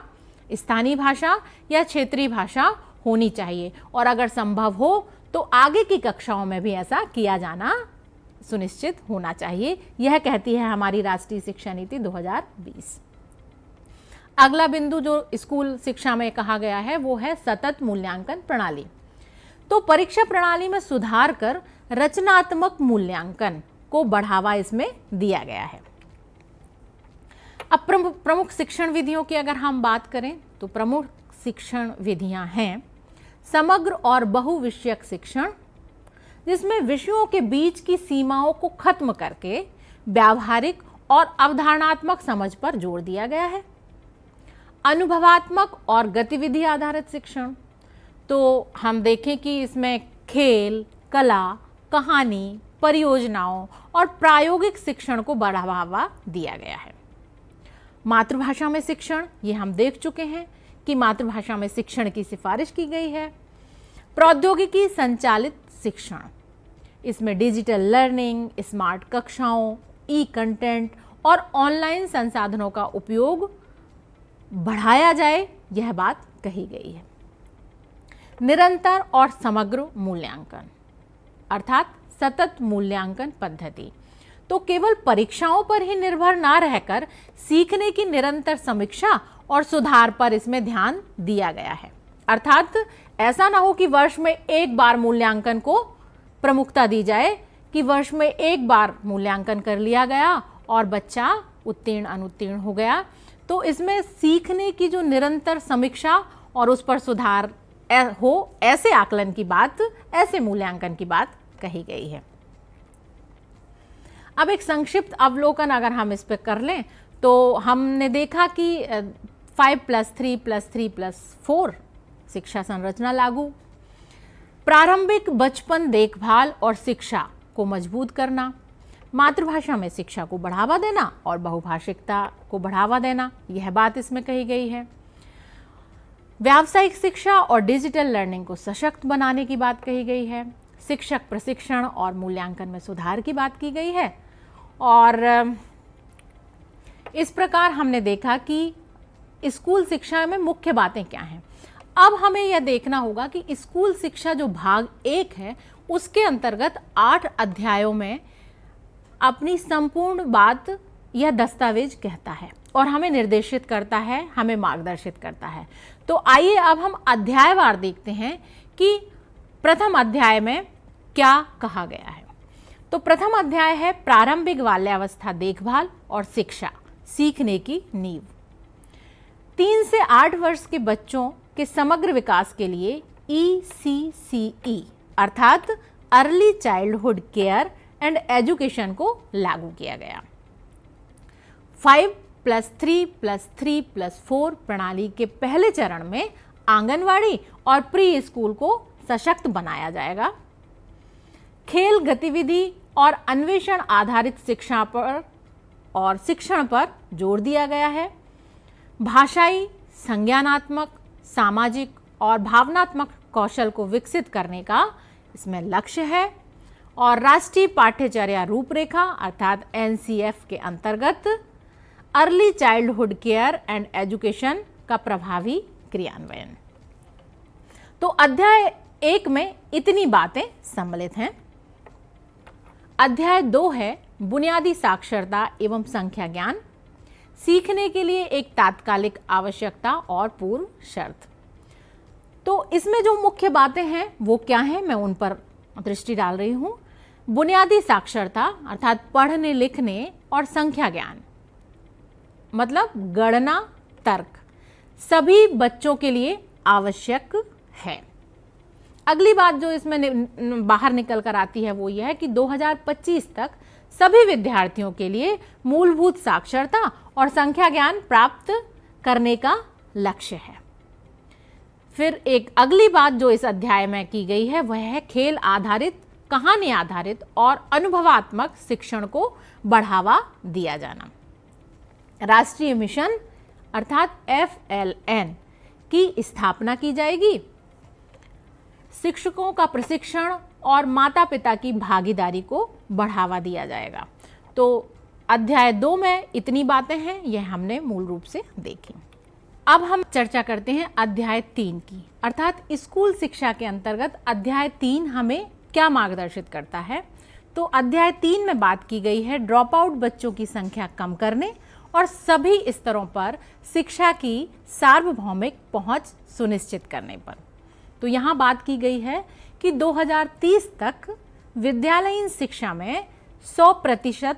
स्थानीय भाषा या क्षेत्रीय भाषा होनी चाहिए, और अगर संभव हो तो आगे की कक्षाओं में भी ऐसा किया जाना सुनिश्चित होना चाहिए। यह कहती है हमारी राष्ट्रीय शिक्षा नीति 2020। अगला बिंदु जो स्कूल शिक्षा में कहा गया है वो है सतत मूल्यांकन प्रणाली। तो परीक्षा प्रणाली में सुधार कर रचनात्मक मूल्यांकन को बढ़ावा इसमें दिया गया है। अब प्रमुख शिक्षण विधियों की अगर हम बात करें तो प्रमुख शिक्षण विधियां हैं समग्र और बहुविषयक शिक्षण, जिसमें विषयों के बीच की सीमाओं को खत्म करके व्यावहारिक और अवधारणात्मक समझ पर जोर दिया गया है। अनुभवात्मक और गतिविधि आधारित शिक्षण, तो हम देखें कि इसमें खेल, कला, कहानी, परियोजनाओं और प्रायोगिक शिक्षण को बढ़ावा दिया गया है। मातृभाषा में शिक्षण, ये हम देख चुके हैं कि मातृभाषा में शिक्षण की सिफारिश की गई है। प्रौद्योगिकी संचालित शिक्षण, इसमें डिजिटल लर्निंग, स्मार्ट कक्षाओं, ई कंटेंट और ऑनलाइन संसाधनों का उपयोग बढ़ाया जाए, यह बात कही गई है। निरंतर और समग्र मूल्यांकन अर्थात सतत मूल्यांकन पद्धति, तो केवल परीक्षाओं पर ही निर्भर ना रहकर सीखने की निरंतर समीक्षा और सुधार पर इसमें ध्यान दिया गया है। अर्थात ऐसा ना हो कि वर्ष में एक बार मूल्यांकन को प्रमुखता दी जाए कि वर्ष में एक बार मूल्यांकन कर लिया गया और बच्चा उत्तीर्ण अनुत्तीर्ण हो गया। तो इसमें सीखने की जो निरंतर समीक्षा और उस पर सुधार हो, ऐसे आकलन की बात, ऐसे मूल्यांकन की बात कही गई है। अब एक संक्षिप्त अवलोकन अगर हम इस पर कर लें तो हमने देखा कि 5+3+3+4 शिक्षा संरचना लागू, प्रारंभिक बचपन देखभाल और शिक्षा को मजबूत करना, मातृभाषा में शिक्षा को बढ़ावा देना और बहुभाषिकता को बढ़ावा देना, यह बात इसमें कही गई है। व्यावसायिक शिक्षा और डिजिटल लर्निंग को सशक्त बनाने की बात कही गई है। शिक्षक प्रशिक्षण और मूल्यांकन में सुधार की बात की गई है। और इस प्रकार हमने देखा कि स्कूल शिक्षा में मुख्य बातें क्या हैं। अब हमें यह देखना होगा कि स्कूल शिक्षा जो भाग 1 है उसके अंतर्गत 8 अध्यायों में अपनी संपूर्ण बात यह दस्तावेज कहता है और हमें निर्देशित करता है, हमें मार्गदर्शित करता है। तो आइए अब हम अध्यायवार देखते हैं कि प्रथम अध्याय में क्या कहा गया है। तो प्रथम अध्याय है प्रारंभिक बाल्यावस्था देखभाल और शिक्षा, सीखने की नींव। 3 से 8 वर्ष के बच्चों के समग्र विकास के लिए ECCE अर्थात early childhood care and education को लागू किया गया। 5+3+3+4 प्रणाली के पहले चरण में आंगनवाड़ी और प्री स्कूल को सशक्त बनाया जाएगा। खेल गतिविधि और अन्वेषण आधारित शिक्षा पर और शिक्षण पर जोर दिया गया है। भाषाई, संज्ञानात्मक, सामाजिक और भावनात्मक कौशल को विकसित करने का इसमें लक्ष्य है। और राष्ट्रीय पाठ्यचर्या रूपरेखा अर्थात NCF के अंतर्गत early childhood care and education का प्रभावी क्रियान्वयन। तो अध्याय 1 में इतनी बातें सम्मिलित हैं। अध्याय 2 है बुनियादी साक्षरता एवं संख्या ज्ञान, सीखने के लिए एक तात्कालिक आवश्यकता और पूर्व शर्त। तो इसमें जो मुख्य बातें हैं वो क्या हैं, मैं उन पर दृष्टि डाल रही हूं। बुनियादी साक्षरता अर्थात पढ़ने लिखने और संख्या ज्ञान मतलब गणना, तर्क सभी बच्चों के लिए आवश्यक है। अगली बात जो इसमें बाहर निकल कर आती है वो यह है कि 2025 तक सभी विद्यार्थियों के लिए मूलभूत साक्षरता और संख्या ज्ञान प्राप्त करने का लक्ष्य है। फिर एक अगली बात जो इस अध्याय में की गई है वह है खेल आधारित, कहानी आधारित और अनुभवात्मक शिक्षण को बढ़ावा दिया जाना। राष्ट्रीय मिशन अर्थात FLN की स्थापना की जाएगी। शिक्षकों का प्रशिक्षण और माता पिता की भागीदारी को बढ़ावा दिया जाएगा। तो अध्याय 2 में इतनी बातें हैं, यह हमने मूल रूप से देखी। अब हम चर्चा करते हैं अध्याय 3 की, अर्थात स्कूल शिक्षा के अंतर्गत अध्याय 3 हमें क्या मार्गदर्शित करता है। तो अध्याय 3 में बात की गई है ड्रॉप आउट बच्चों की संख्या कम करने और सभी स्तरों पर शिक्षा की सार्वभौमिक पहुंच सुनिश्चित करने पर। तो यहाँ बात की गई है कि 2030 तक विद्यालयीन शिक्षा में 100%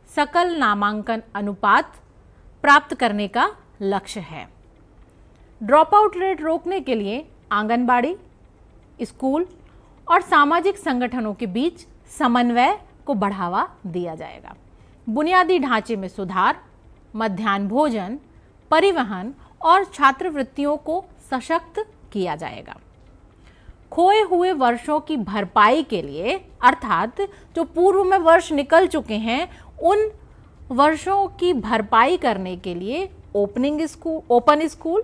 सकल नामांकन अनुपात प्राप्त करने का लक्ष्य है। ड्रॉप आउट रेट रोकने के लिए आंगनबाड़ी, स्कूल और सामाजिक संगठनों के बीच समन्वय को बढ़ावा दिया जाएगा। बुनियादी ढांचे में सुधार, मध्याह्न भोजन, परिवहन और छात्रवृत्तियों को सशक्त किया जाएगा। खोए हुए वर्षों की भरपाई के लिए अर्थात जो पूर्व में वर्ष निकल चुके हैं उन वर्षों की भरपाई करने के लिए ओपन स्कूल,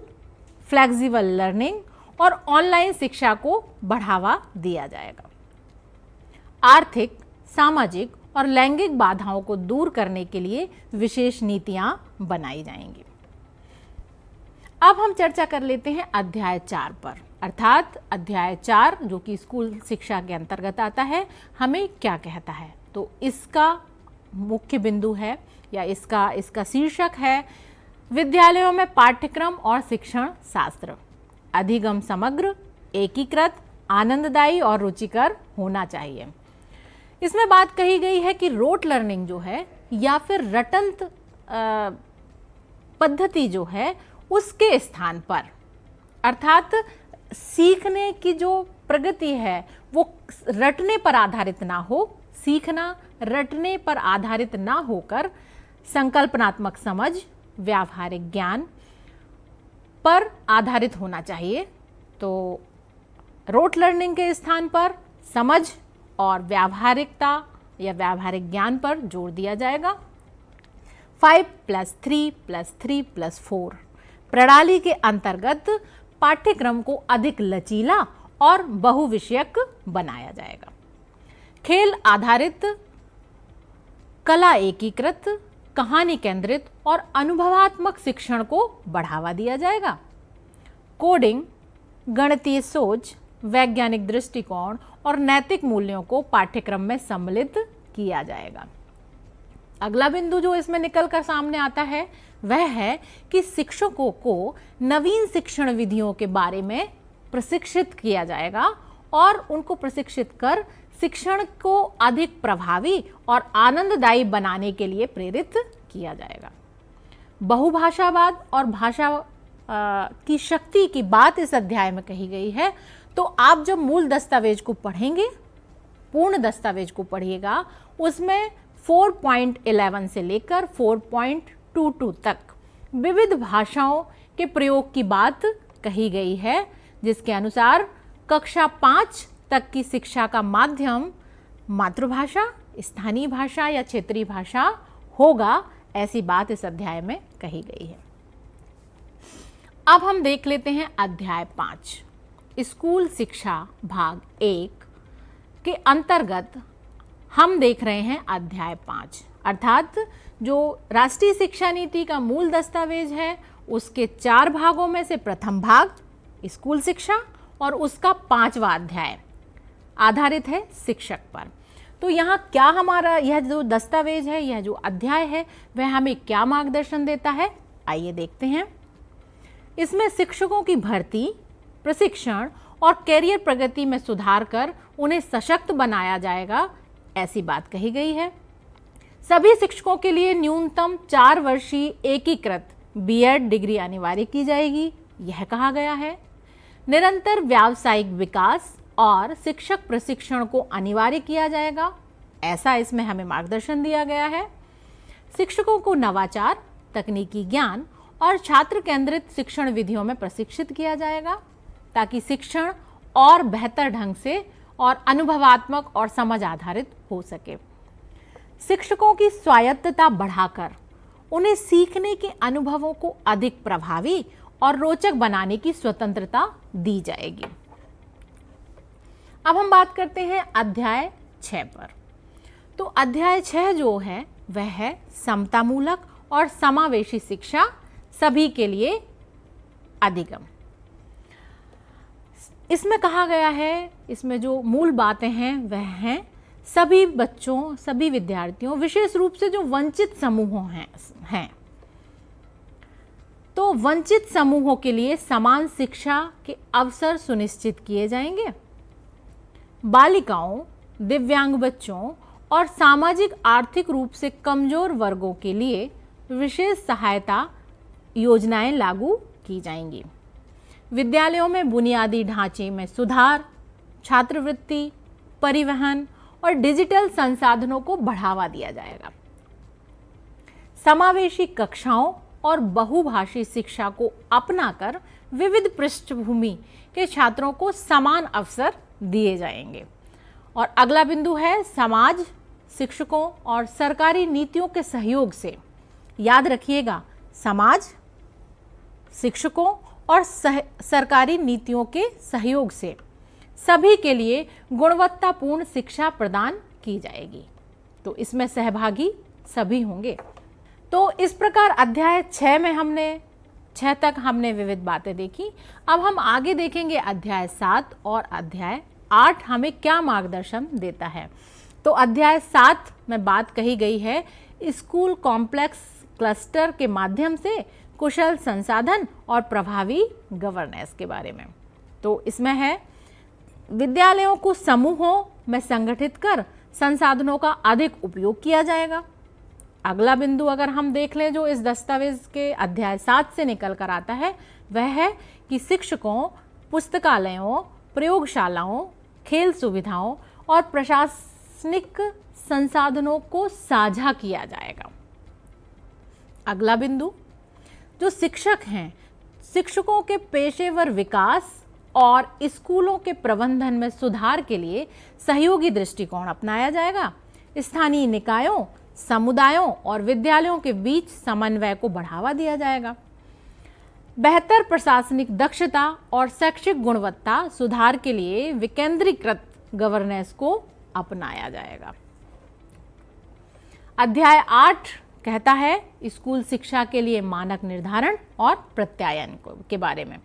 फ्लेक्सिबल लर्निंग और ऑनलाइन शिक्षा को बढ़ावा दिया जाएगा। आर्थिक, सामाजिक और लैंगिक बाधाओं को दूर करने के लिए विशेष नीतियां बनाई जाएंगी। अब हम चर्चा कर लेते हैं अध्याय 4 पर, अर्थात अध्याय 4 जो कि स्कूल शिक्षा के अंतर्गत आता है हमें क्या कहता है। तो इसका मुख्य बिंदु है या इसका शीर्षक है विद्यालयों में पाठ्यक्रम और शिक्षण शास्त्र। अधिगम समग्र, एकीकृत, आनंददायी और रुचिकर होना चाहिए। इसमें बात कही गई है कि रोट लर्निंग जो है या फिर रटंत पद्धति जो है उसके स्थान पर, अर्थात सीखने की जो प्रगति है वो रटने पर आधारित ना हो, सीखना रटने पर आधारित ना होकर संकल्पनात्मक समझ, व्यावहारिक ज्ञान पर आधारित होना चाहिए। तो रोट लर्निंग के स्थान पर समझ और व्यावहारिकता या व्यावहारिक ज्ञान पर जोर दिया जाएगा। 5+3+3+4 प्रणाली के अंतर्गत पाठ्यक्रम को अधिक लचीला और बहुविषयक बनाया जाएगा। खेल आधारित, कला एकीकृत, कहानी केंद्रित और अनुभवात्मक शिक्षण को बढ़ावा दिया जाएगा। कोडिंग, गणितीय सोच, वैज्ञानिक दृष्टिकोण और नैतिक मूल्यों को पाठ्यक्रम में सम्मिलित किया जाएगा। अगला बिंदु जो इसमें निकल कर सामने आता है वह है कि शिक्षकों को नवीन शिक्षण विधियों के बारे में प्रशिक्षित किया जाएगा और उनको प्रशिक्षित कर शिक्षण को अधिक प्रभावी और आनंददायी बनाने के लिए प्रेरित किया जाएगा। बहुभाषावाद और भाषा की शक्ति की बात इस अध्याय में कही गई है। तो आप जब मूल दस्तावेज को पढ़ेंगे, पूर्ण दस्तावेज को पढ़िएगा, उसमें 4.11 से लेकर 4.22 तक विविध भाषाओं के प्रयोग की बात कही गई है, जिसके अनुसार कक्षा 5 तक की शिक्षा का माध्यम मातृभाषा, स्थानीय भाषा या क्षेत्रीय भाषा होगा, ऐसी बात इस अध्याय में कही गई है। अब हम देख लेते हैं अध्याय 5, स्कूल शिक्षा भाग 1 के अंतर्गत हम देख रहे हैं अध्याय 5, अर्थात जो राष्ट्रीय शिक्षा नीति का मूल दस्तावेज है उसके 4 भागों में से प्रथम भाग स्कूल शिक्षा और उसका 5वां अध्याय आधारित है शिक्षक पर। तो यहाँ क्या हमारा यह जो दस्तावेज है, यह जो अध्याय है, वह हमें क्या मार्गदर्शन देता है, आइए देखते हैं। इसमें शिक्षकों की भर्ती, प्रशिक्षण और कैरियर प्रगति में सुधार कर उन्हें सशक्त बनाया जाएगा, ऐसी बात कही गई है। सभी शिक्षकों के लिए न्यूनतम 4 वर्षीय एकीकृत बीएड डिग्री अनिवार्य की जाएगी, यह कहा गया है। निरंतर व्यावसायिक विकास और शिक्षक प्रशिक्षण को अनिवार्य किया जाएगा, ऐसा इसमें हमें मार्गदर्शन दिया गया है। शिक्षकों को नवाचार, तकनीकी ज्ञान और छात्र केंद्रित शिक्षण विधियों में प्रशिक्षित किया जाएगा ताकि शिक्षण और बेहतर ढंग से और अनुभवात्मक और समझ आधारित हो सके। शिक्षकों की स्वायत्तता बढ़ाकर उन्हें सीखने के अनुभवों को अधिक प्रभावी और रोचक बनाने की स्वतंत्रता दी जाएगी। अब हम बात करते हैं अध्याय 6 पर। तो अध्याय 6 जो है वह है समतामूलक और समावेशी शिक्षा सभी के लिए अधिगम। इसमें कहा गया है, इसमें जो मूल बातें हैं वह हैं सभी बच्चों, सभी विद्यार्थियों, विशेष रूप से जो वंचित समूहों हैं तो वंचित समूहों के लिए समान शिक्षा के अवसर सुनिश्चित किए जाएंगे। बालिकाओं, दिव्यांग बच्चों और सामाजिक आर्थिक रूप से कमजोर वर्गों के लिए विशेष सहायता योजनाएं लागू की जाएंगी। विद्यालयों में बुनियादी ढांचे में सुधार, छात्रवृत्ति, परिवहन और डिजिटल संसाधनों को बढ़ावा दिया जाएगा। समावेशी कक्षाओं और बहुभाषी शिक्षा को अपनाकर विविध पृष्ठभूमि के छात्रों को समान अवसर दिए जाएंगे। और अगला बिंदु है समाज, शिक्षकों और सरकारी नीतियों के सहयोग से, याद रखिएगा, समाज, शिक्षकों और सरकारी नीतियों के सहयोग से सभी के लिए गुणवत्तापूर्ण शिक्षा प्रदान की जाएगी। तो इसमें सहभागी सभी होंगे। तो इस प्रकार अध्याय 6 में 6 तक हमने विविध बातें देखी। अब हम आगे देखेंगे अध्याय 7 और अध्याय 8 हमें क्या मार्गदर्शन देता है। तो अध्याय 7 में बात कही गई है स्कूल कॉम्प्लेक्स क्लस्टर के माध्यम से कुशल संसाधन और प्रभावी गवर्नेंस के बारे में। तो इसमें है विद्यालयों को समूहों में संगठित कर संसाधनों का अधिक उपयोग किया जाएगा। अगला बिंदु अगर हम देख लें जो इस दस्तावेज के अध्याय 7 से निकल कर आता है, वह है कि शिक्षकों, पुस्तकालयों, प्रयोगशालाओं, खेल सुविधाओं और प्रशासनिक संसाधनों को साझा किया जाएगा। अगला बिंदु, जो शिक्षक हैं, शिक्षकों के पेशेवर विकास और स्कूलों के प्रबंधन में सुधार के लिए सहयोगी दृष्टिकोण अपनाया जाएगा। स्थानीय निकायों, समुदायों और विद्यालयों के बीच समन्वय को बढ़ावा दिया जाएगा। बेहतर प्रशासनिक दक्षता और शैक्षिक गुणवत्ता सुधार के लिए विकेंद्रीकृत गवर्नेंस को अपनाया जाएगा। अध्याय 8 कहता है स्कूल शिक्षा के लिए मानक निर्धारण और प्रत्यायन के बारे में।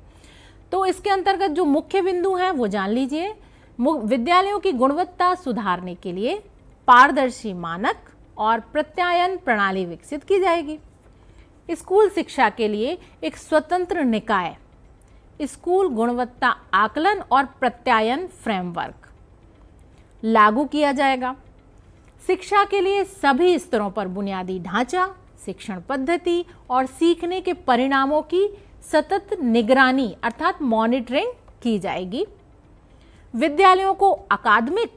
तो इसके अंतर्गत जो मुख्य बिंदु हैं वो जान लीजिए। विद्यालयों की गुणवत्ता सुधारने के लिए पारदर्शी मानक और प्रत्यायन प्रणाली विकसित की जाएगी। स्कूल शिक्षा के लिए एक स्वतंत्र निकाय, स्कूल गुणवत्ता आकलन और प्रत्यायन फ्रेमवर्क लागू किया जाएगा। शिक्षा के लिए सभी स्तरों पर बुनियादी ढांचा, शिक्षण पद्धति और सीखने के परिणामों की सतत निगरानी अर्थात मॉनिटरिंग की जाएगी। विद्यालयों को अकादमिक,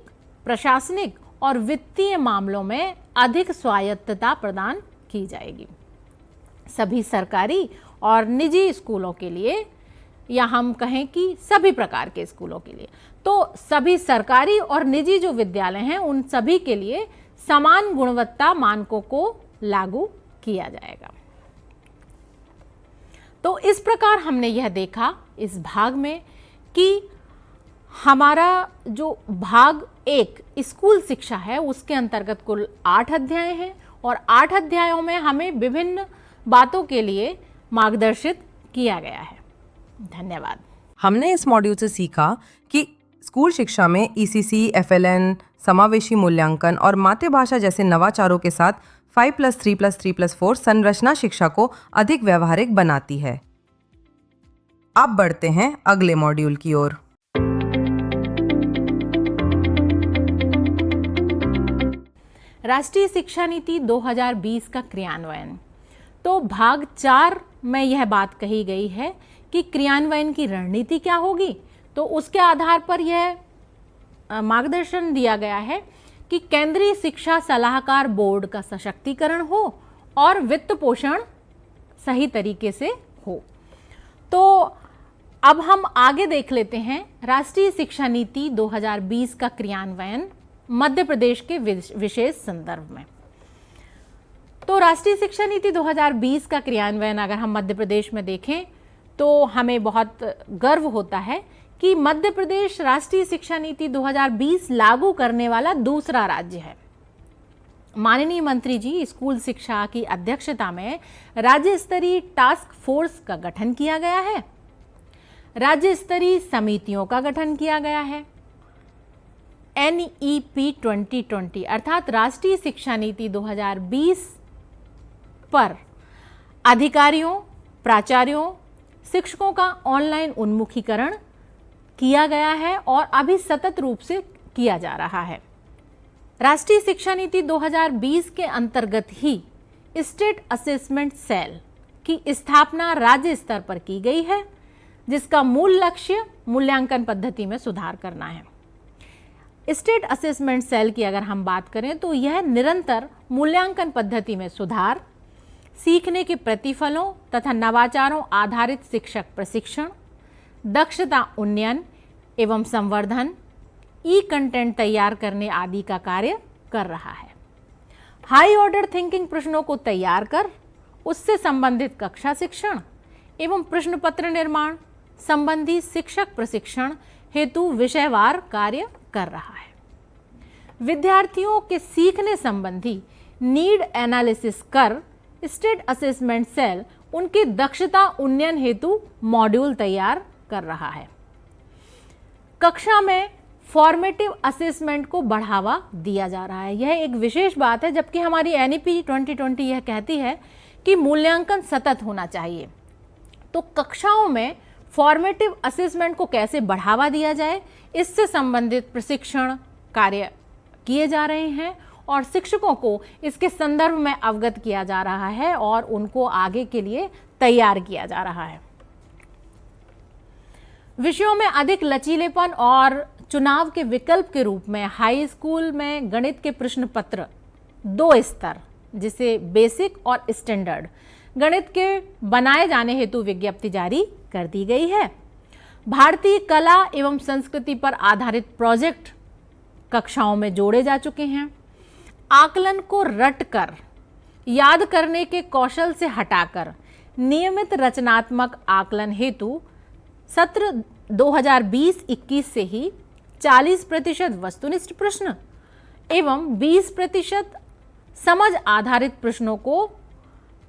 प्रशासनिक और वित्तीय मामलों में अधिक स्वायत्तता प्रदान की जाएगी। सभी सरकारी और निजी स्कूलों के लिए, या हम कहें कि सभी प्रकार के स्कूलों के लिए, तो सभी सरकारी और निजी जो विद्यालय हैं उन सभी के लिए समान गुणवत्ता मानकों को लागू किया जाएगा। तो इस प्रकार हमने यह देखा इस भाग में कि हमारा जो भाग 1 स्कूल शिक्षा है उसके अंतर्गत कुल 8 अध्याय हैं और 8 अध्यायों में हमें विभिन्न बातों के लिए मार्गदर्शित किया गया है। धन्यवाद। हमने इस मॉड्यूल से सीखा कि स्कूल शिक्षा में ईसीसी, एफएलएन, समावेशी मूल्यांकन और मातृभाषा जैसे नवाचारों के साथ 5+3+3+4 संरचना शिक्षा को अधिक व्यवहारिक बनाती है। अब बढ़ते हैं अगले मॉड्यूल की ओर। राष्ट्रीय शिक्षा नीति 2020 का क्रियान्वयन। तो भाग 4 में यह बात कही गई है कि क्रियान्वयन की रणनीति क्या होगी। तो उसके आधार पर यह मार्गदर्शन दिया गया है कि केंद्रीय शिक्षा सलाहकार बोर्ड का सशक्तिकरण हो और वित्त पोषण सही तरीके से हो। तो अब हम आगे देख लेते हैं राष्ट्रीय शिक्षा नीति 2020 का क्रियान्वयन मध्य प्रदेश के विशेष संदर्भ में। तो राष्ट्रीय शिक्षा नीति 2020 का क्रियान्वयन अगर हम मध्य प्रदेश में देखें तो हमें बहुत गर्व होता है कि मध्य प्रदेश राष्ट्रीय शिक्षा नीति 2020 लागू करने वाला दूसरा राज्य है। माननीय मंत्री जी स्कूल शिक्षा की अध्यक्षता में राज्य स्तरीय टास्क फोर्स का गठन किया गया है, राज्य स्तरीय समितियों का गठन किया गया है। NEP 2020 अर्थात राष्ट्रीय शिक्षा नीति 2020 पर अधिकारियों, प्राचार्यों, शिक्षकों का ऑनलाइन उन्मुखीकरण किया गया है और अभी सतत रूप से किया जा रहा है। राष्ट्रीय शिक्षा नीति 2020 के अंतर्गत ही स्टेट असेसमेंट सेल की स्थापना राज्य स्तर पर की गई है, जिसका मूल लक्ष्य मूल्यांकन पद्धति में सुधार करना है। स्टेट असेसमेंट सेल की अगर हम बात करें तो यह निरंतर मूल्यांकन पद्धति में सुधार, सीखने के प्रतिफलों तथा नवाचारों आधारित शिक्षक प्रशिक्षण, दक्षता उन्नयन एवं संवर्धन, ई कंटेंट तैयार करने आदि का कार्य कर रहा है। हाई ऑर्डर थिंकिंग प्रश्नों को तैयार कर उससे संबंधित कक्षा शिक्षण एवं प्रश्न पत्र निर्माण संबंधी शिक्षक प्रशिक्षण हेतु विषयवार कार्य कर रहा है। विद्यार्थियों के सीखने संबंधी नीड एनालिसिस कर स्टेट असेसमेंट सेल उनकी दक्षता उन्नयन हेतु मॉड्यूल तैयार कर रहा है। कक्षा में फॉर्मेटिव असेसमेंट को बढ़ावा दिया जा रहा है। यह एक विशेष बात है, जबकि हमारी NEP 2020 यह कहती है कि मूल्यांकन सतत होना चाहिए। तो कक्षाओं में फॉर्मेटिव असेसमेंट को कैसे बढ़ावा दिया जाए, इससे संबंधित प्रशिक्षण कार्य किए जा रहे हैं और शिक्षकों को इसके संदर्भ में अवगत किया जा रहा है और उनको आगे के लिए तैयार किया जा रहा है। विषयों में अधिक लचीलेपन और चुनाव के विकल्प के रूप में हाई स्कूल में गणित के प्रश्न पत्र 2 स्तर, जिसे बेसिक और स्टैंडर्ड गणित के बनाए जाने हेतु विज्ञप्ति जारी कर दी गई है। भारतीय कला एवं संस्कृति पर आधारित प्रोजेक्ट कक्षाओं में जोड़े जा चुके हैं। आकलन को रटकर याद करने के कौशल से हटाकर नियमित रचनात्मक आकलन हेतु सत्र 2020-21 से ही 40% वस्तुनिष्ठ प्रश्न एवं 20% समझ आधारित प्रश्नों को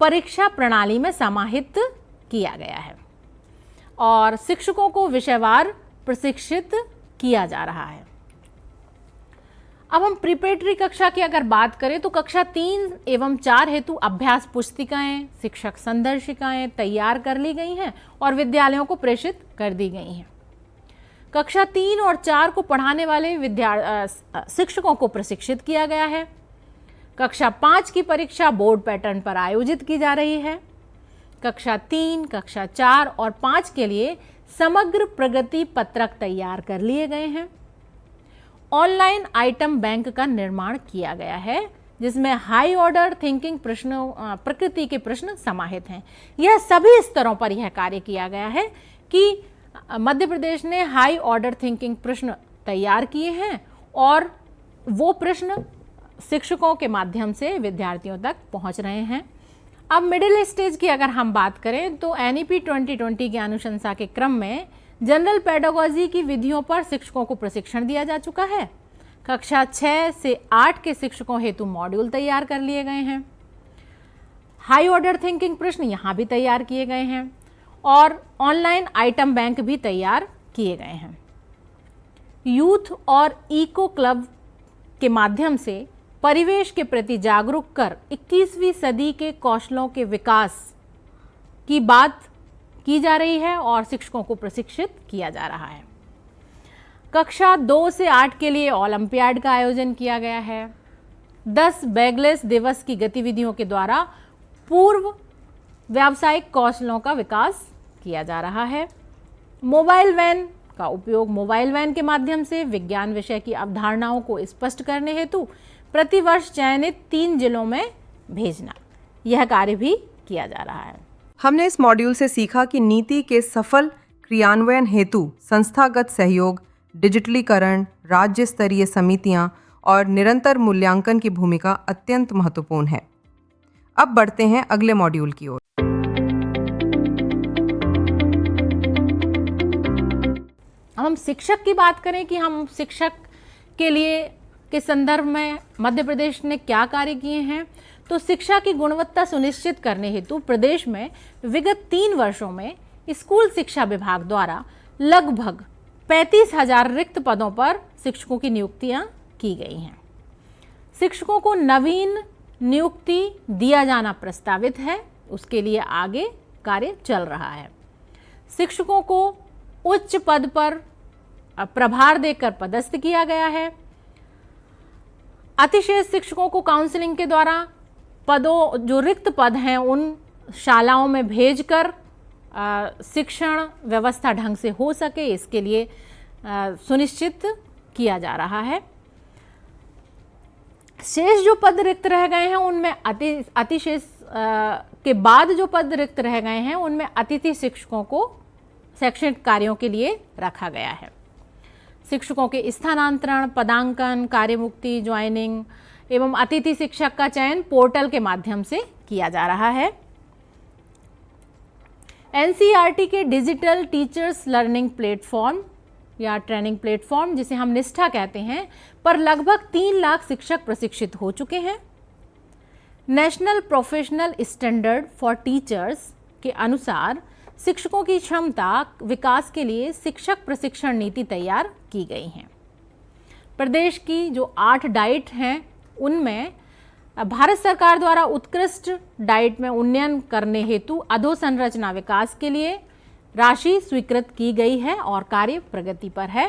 परीक्षा प्रणाली में समाहित किया गया है और शिक्षकों को विषयवार प्रशिक्षित किया जा रहा है। अब हम प्रिपरेटरी कक्षा की अगर बात करें तो कक्षा 3 एवं 4 हेतु अभ्यास पुस्तिकाएं, शिक्षक संदर्शिकाएं तैयार कर ली गई हैं और विद्यालयों को प्रेषित कर दी गई हैं। कक्षा 3 और 4 को पढ़ाने वाले शिक्षकों को प्रशिक्षित किया गया है। कक्षा 5 की परीक्षा बोर्ड पैटर्न पर आयोजित की जा रही है। कक्षा 3, कक्षा 4 और 5 के लिए समग्र प्रगति पत्रक तैयार कर लिए गए हैं। ऑनलाइन आइटम बैंक का निर्माण किया गया है जिसमें हाई ऑर्डर थिंकिंग प्रकृति के प्रश्न समाहित हैं। यह सभी स्तरों पर यह कार्य किया गया है कि मध्य प्रदेश ने हाई ऑर्डर थिंकिंग प्रश्न तैयार किए हैं और वो प्रश्न शिक्षकों के माध्यम से विद्यार्थियों तक पहुंच रहे हैं। अब मिडिल स्टेज की अगर हम बात करें तो NEP 2020 की अनुशंसा के क्रम में जनरल पेडागोजी की विधियों पर शिक्षकों को प्रशिक्षण दिया जा चुका है। कक्षा 6 से 8 के शिक्षकों हेतु मॉड्यूल तैयार कर लिए गए हैं। हाई ऑर्डर थिंकिंग प्रश्न यहाँ भी तैयार किए गए हैं और ऑनलाइन आइटम बैंक भी तैयार किए गए हैं। यूथ और इको क्लब के माध्यम से परिवेश के प्रति जागरूक कर 21वीं सदी के कौशलों के विकास की बात की जा रही है और शिक्षकों को प्रशिक्षित किया जा रहा है। कक्षा 2 से 8 के लिए ओलंपियाड का आयोजन किया गया है। 10 बैगलेस दिवस की गतिविधियों के द्वारा पूर्व व्यावसायिक कौशलों का विकास किया जा रहा है। मोबाइल वैन का उपयोग मोबाइल वैन के माध्यम से विज्ञान विषय की अवधारणाओं को स्पष्ट करने हेतु प्रतिवर्ष चयनित 3 जिलों में भेजना, यह कार्य भी किया जा रहा है। हमने इस मॉड्यूल से सीखा कि नीति के सफल क्रियान्वयन हेतु संस्थागत सहयोग, डिजिटलीकरण, राज्य स्तरीय समितियां और निरंतर मूल्यांकन की भूमिका अत्यंत महत्वपूर्ण है। अब बढ़ते हैं अगले मॉड्यूल की ओर। हम शिक्षक की बात करें कि हम शिक्षक के लिए के संदर्भ में मध्य प्रदेश ने क्या कार्य किए हैं, तो शिक्षा की गुणवत्ता सुनिश्चित करने हेतु प्रदेश में विगत 3 वर्षों में स्कूल शिक्षा विभाग द्वारा लगभग 35,000 रिक्त पदों पर शिक्षकों की नियुक्तियां की गई हैं। शिक्षकों को नवीन नियुक्ति दिया जाना प्रस्तावित है, उसके लिए आगे कार्य चल रहा है। शिक्षकों को उच्च पद पर प्रभार देकर पदस्थ किया गया है। अतिशेष शिक्षकों को काउंसलिंग के द्वारा पदों जो रिक्त पद हैं उन शालाओं में भेजकर शिक्षण व्यवस्था ढंग से हो सके, इसके लिए सुनिश्चित किया जा रहा है। शेष जो पद रिक्त रह गए हैं उनमें अतिशेष के बाद जो पद रिक्त रह गए हैं उनमें अतिथि शिक्षकों को शैक्षणिक कार्यों के लिए रखा गया है। शिक्षकों के स्थानांतरण, पदांकन, कार्यमुक्ति, ज्वाइनिंग एवं अतिथि शिक्षक का चयन पोर्टल के माध्यम से किया जा रहा है। NCERT के डिजिटल टीचर्स लर्निंग प्लेटफॉर्म या ट्रेनिंग प्लेटफॉर्म, जिसे हम निष्ठा कहते हैं, पर लगभग 3 लाख शिक्षक प्रशिक्षित हो चुके हैं। National professional standard for teachers के अनुसार शिक्षकों की क्षमता विकास के लिए शिक्षक प्रशिक्षण नीति तैयार की गई है। प्रदेश की जो 8 डाइट हैं उनमें भारत सरकार द्वारा उत्कृष्ट डाइट में उन्नयन करने हेतु अधोसंरचना विकास के लिए राशि स्वीकृत की गई है और कार्य प्रगति पर है।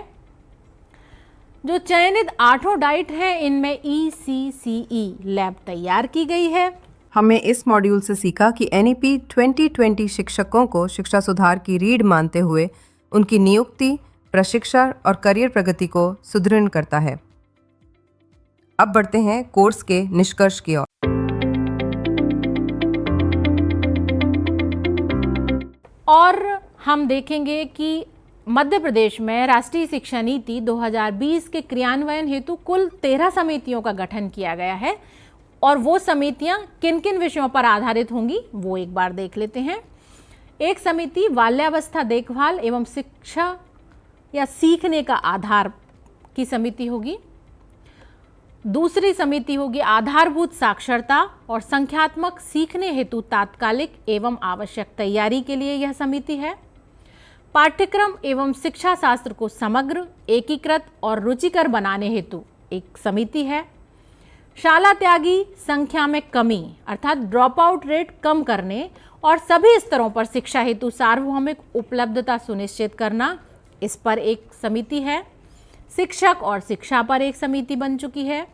जो चयनित 8 डाइट है इनमें ECCE लैब तैयार की गई है। हमने इस मॉड्यूल से सीखा कि NEP 2020 शिक्षकों को शिक्षा सुधार की रीढ़ मानते हुए उनकी नियुक्ति, प्रशिक्षण और करियर प्रगति को सुदृढ़ करता है। अब बढ़ते हैं कोर्स के निष्कर्ष की ओर। और हम देखेंगे कि मध्य प्रदेश में राष्ट्रीय शिक्षा नीति 2020 के क्रियान्वयन हेतु कुल 13 समितियों का गठन किया गया है और वो समितियां किन किन विषयों पर आधारित होंगी वो एक बार देख लेते हैं। एक समिति बाल्यावस्था देखभाल एवं शिक्षा या सीखने का आधार की समिति होगी। दूसरी समिति होगी आधारभूत साक्षरता और संख्यात्मक सीखने हेतु तात्कालिक एवं आवश्यक तैयारी के लिए यह समिति है। पाठ्यक्रम एवं शिक्षा शास्त्र को समग्र, एकीकृत और रुचिकर बनाने हेतु एक समिति है। शाला त्यागी संख्या में कमी अर्थात ड्रॉप आउट रेट कम करने और सभी स्तरों पर शिक्षा हेतु सार्वभौमिक उपलब्धता सुनिश्चित करना, इस पर एक समिति है। शिक्षक और शिक्षा पर एक समिति बन चुकी है।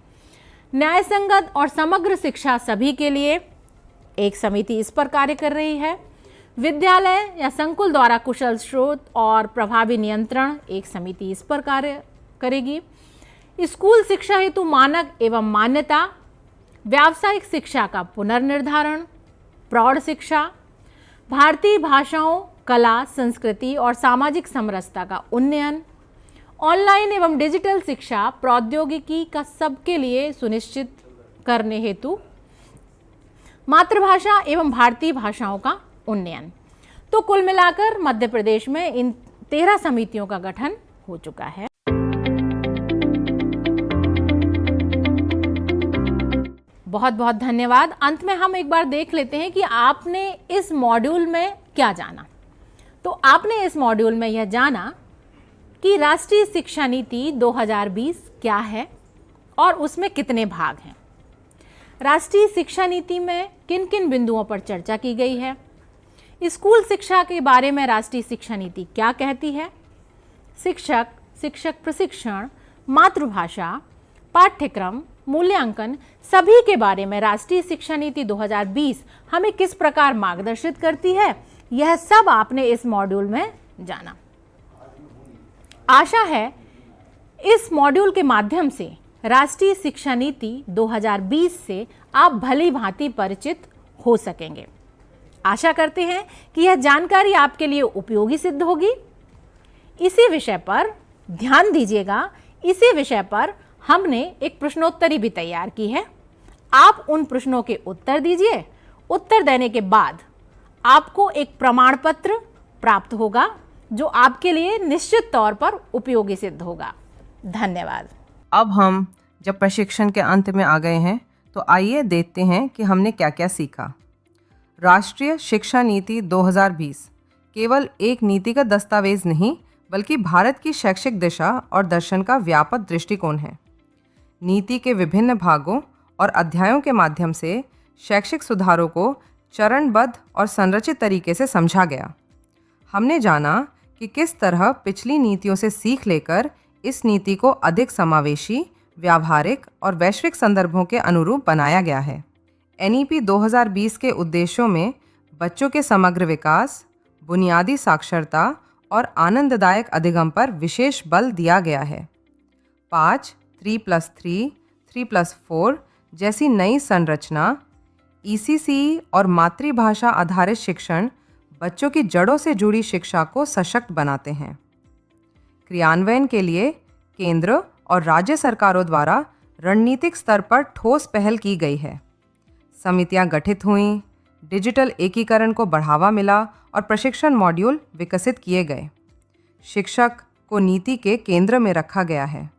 न्यायसंगत और समग्र शिक्षा सभी के लिए एक समिति इस पर कार्य कर रही है। विद्यालय या संकुल द्वारा कुशल स्रोत और प्रभावी नियंत्रण, एक समिति इस पर कार्य करेगी। स्कूल शिक्षा हेतु मानक एवं मान्यता, व्यावसायिक शिक्षा का पुनर्निर्धारण, प्रौढ़ शिक्षा, भारतीय भाषाओं, कला, संस्कृति और सामाजिक समरसता का उन्नयन, ऑनलाइन एवं डिजिटल शिक्षा प्रौद्योगिकी का सबके लिए सुनिश्चित करने हेतु मातृभाषा एवं भारतीय भाषाओं का उन्नयन। तो कुल मिलाकर मध्य प्रदेश में इन 13 समितियों का गठन हो चुका है। बहुत बहुत धन्यवाद। अंत में हम एक बार देख लेते हैं कि आपने इस मॉड्यूल में क्या जाना। तो आपने इस मॉड्यूल में यह जाना कि राष्ट्रीय शिक्षा नीति 2020 क्या है और उसमें कितने भाग हैं। राष्ट्रीय शिक्षा नीति में किन किन बिंदुओं पर चर्चा की गई है। स्कूल शिक्षा के बारे में राष्ट्रीय शिक्षा नीति क्या कहती है। शिक्षक, शिक्षक प्रशिक्षण, मातृभाषा, पाठ्यक्रम, मूल्यांकन सभी के बारे में राष्ट्रीय शिक्षा नीति 2020 हमें किस प्रकार मार्गदर्शित करती है, यह सब आपने इस मॉड्यूल में जाना। आशा है इस मॉड्यूल के माध्यम से राष्ट्रीय शिक्षा नीति 2020 से आप भली भांति परिचित हो सकेंगे। आशा करते हैं कि यह जानकारी आपके लिए उपयोगी सिद्ध होगी। इसी विषय पर ध्यान दीजिएगा। इसी विषय पर हमने एक प्रश्नोत्तरी भी तैयार की है। आप उन प्रश्नों के उत्तर दीजिए। उत्तर देने के बाद आपको एक प्रमाण पत्र प्राप्त होगा जो आपके लिए निश्चित तौर पर उपयोगी सिद्ध होगा। धन्यवाद। अब हम जब प्रशिक्षण के अंत में आ गए हैं तो आइए देखते हैं कि हमने क्या क्या सीखा। राष्ट्रीय शिक्षा नीति 2020 केवल एक नीतिगत दस्तावेज नहीं बल्कि भारत की शैक्षिक दिशा और दर्शन का व्यापक दृष्टिकोण है। नीति के विभिन्न भागों और अध्यायों के माध्यम से शैक्षिक सुधारों को चरणबद्ध और संरचित तरीके से समझा गया। हमने जाना कि किस तरह पिछली नीतियों से सीख लेकर इस नीति को अधिक समावेशी, व्यावहारिक और वैश्विक संदर्भों के अनुरूप बनाया गया है। NEP 2020 के उद्देश्यों में बच्चों के समग्र विकास, बुनियादी साक्षरता और आनंददायक अधिगम पर विशेष बल दिया गया है। 5, 3+3, 3+4 जैसी नई संरचना, ECCE और मातृभाषा आधारित शिक्षण बच्चों की जड़ों से जुड़ी शिक्षा को सशक्त बनाते हैं। क्रियान्वयन के लिए केंद्र और राज्य सरकारों द्वारा रणनीतिक स्तर पर ठोस पहल की गई है। समितियां गठित हुईं, डिजिटल एकीकरण को बढ़ावा मिला और प्रशिक्षण मॉड्यूल विकसित किए गए। शिक्षक को नीति के केंद्र में रखा गया है,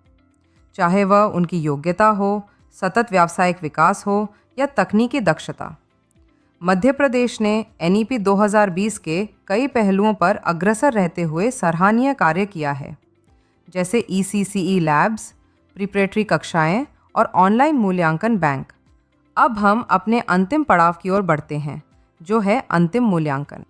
चाहे वह उनकी योग्यता हो, सतत व्यावसायिक विकास हो या तकनीकी दक्षता। मध्य प्रदेश ने NEP 2020 के कई पहलुओं पर अग्रसर रहते हुए सराहनीय कार्य किया है, जैसे ECCE लैब्स, प्रिपरेटरी कक्षाएं और ऑनलाइन मूल्यांकन बैंक। अब हम अपने अंतिम पड़ाव की ओर बढ़ते हैं, जो है अंतिम मूल्यांकन।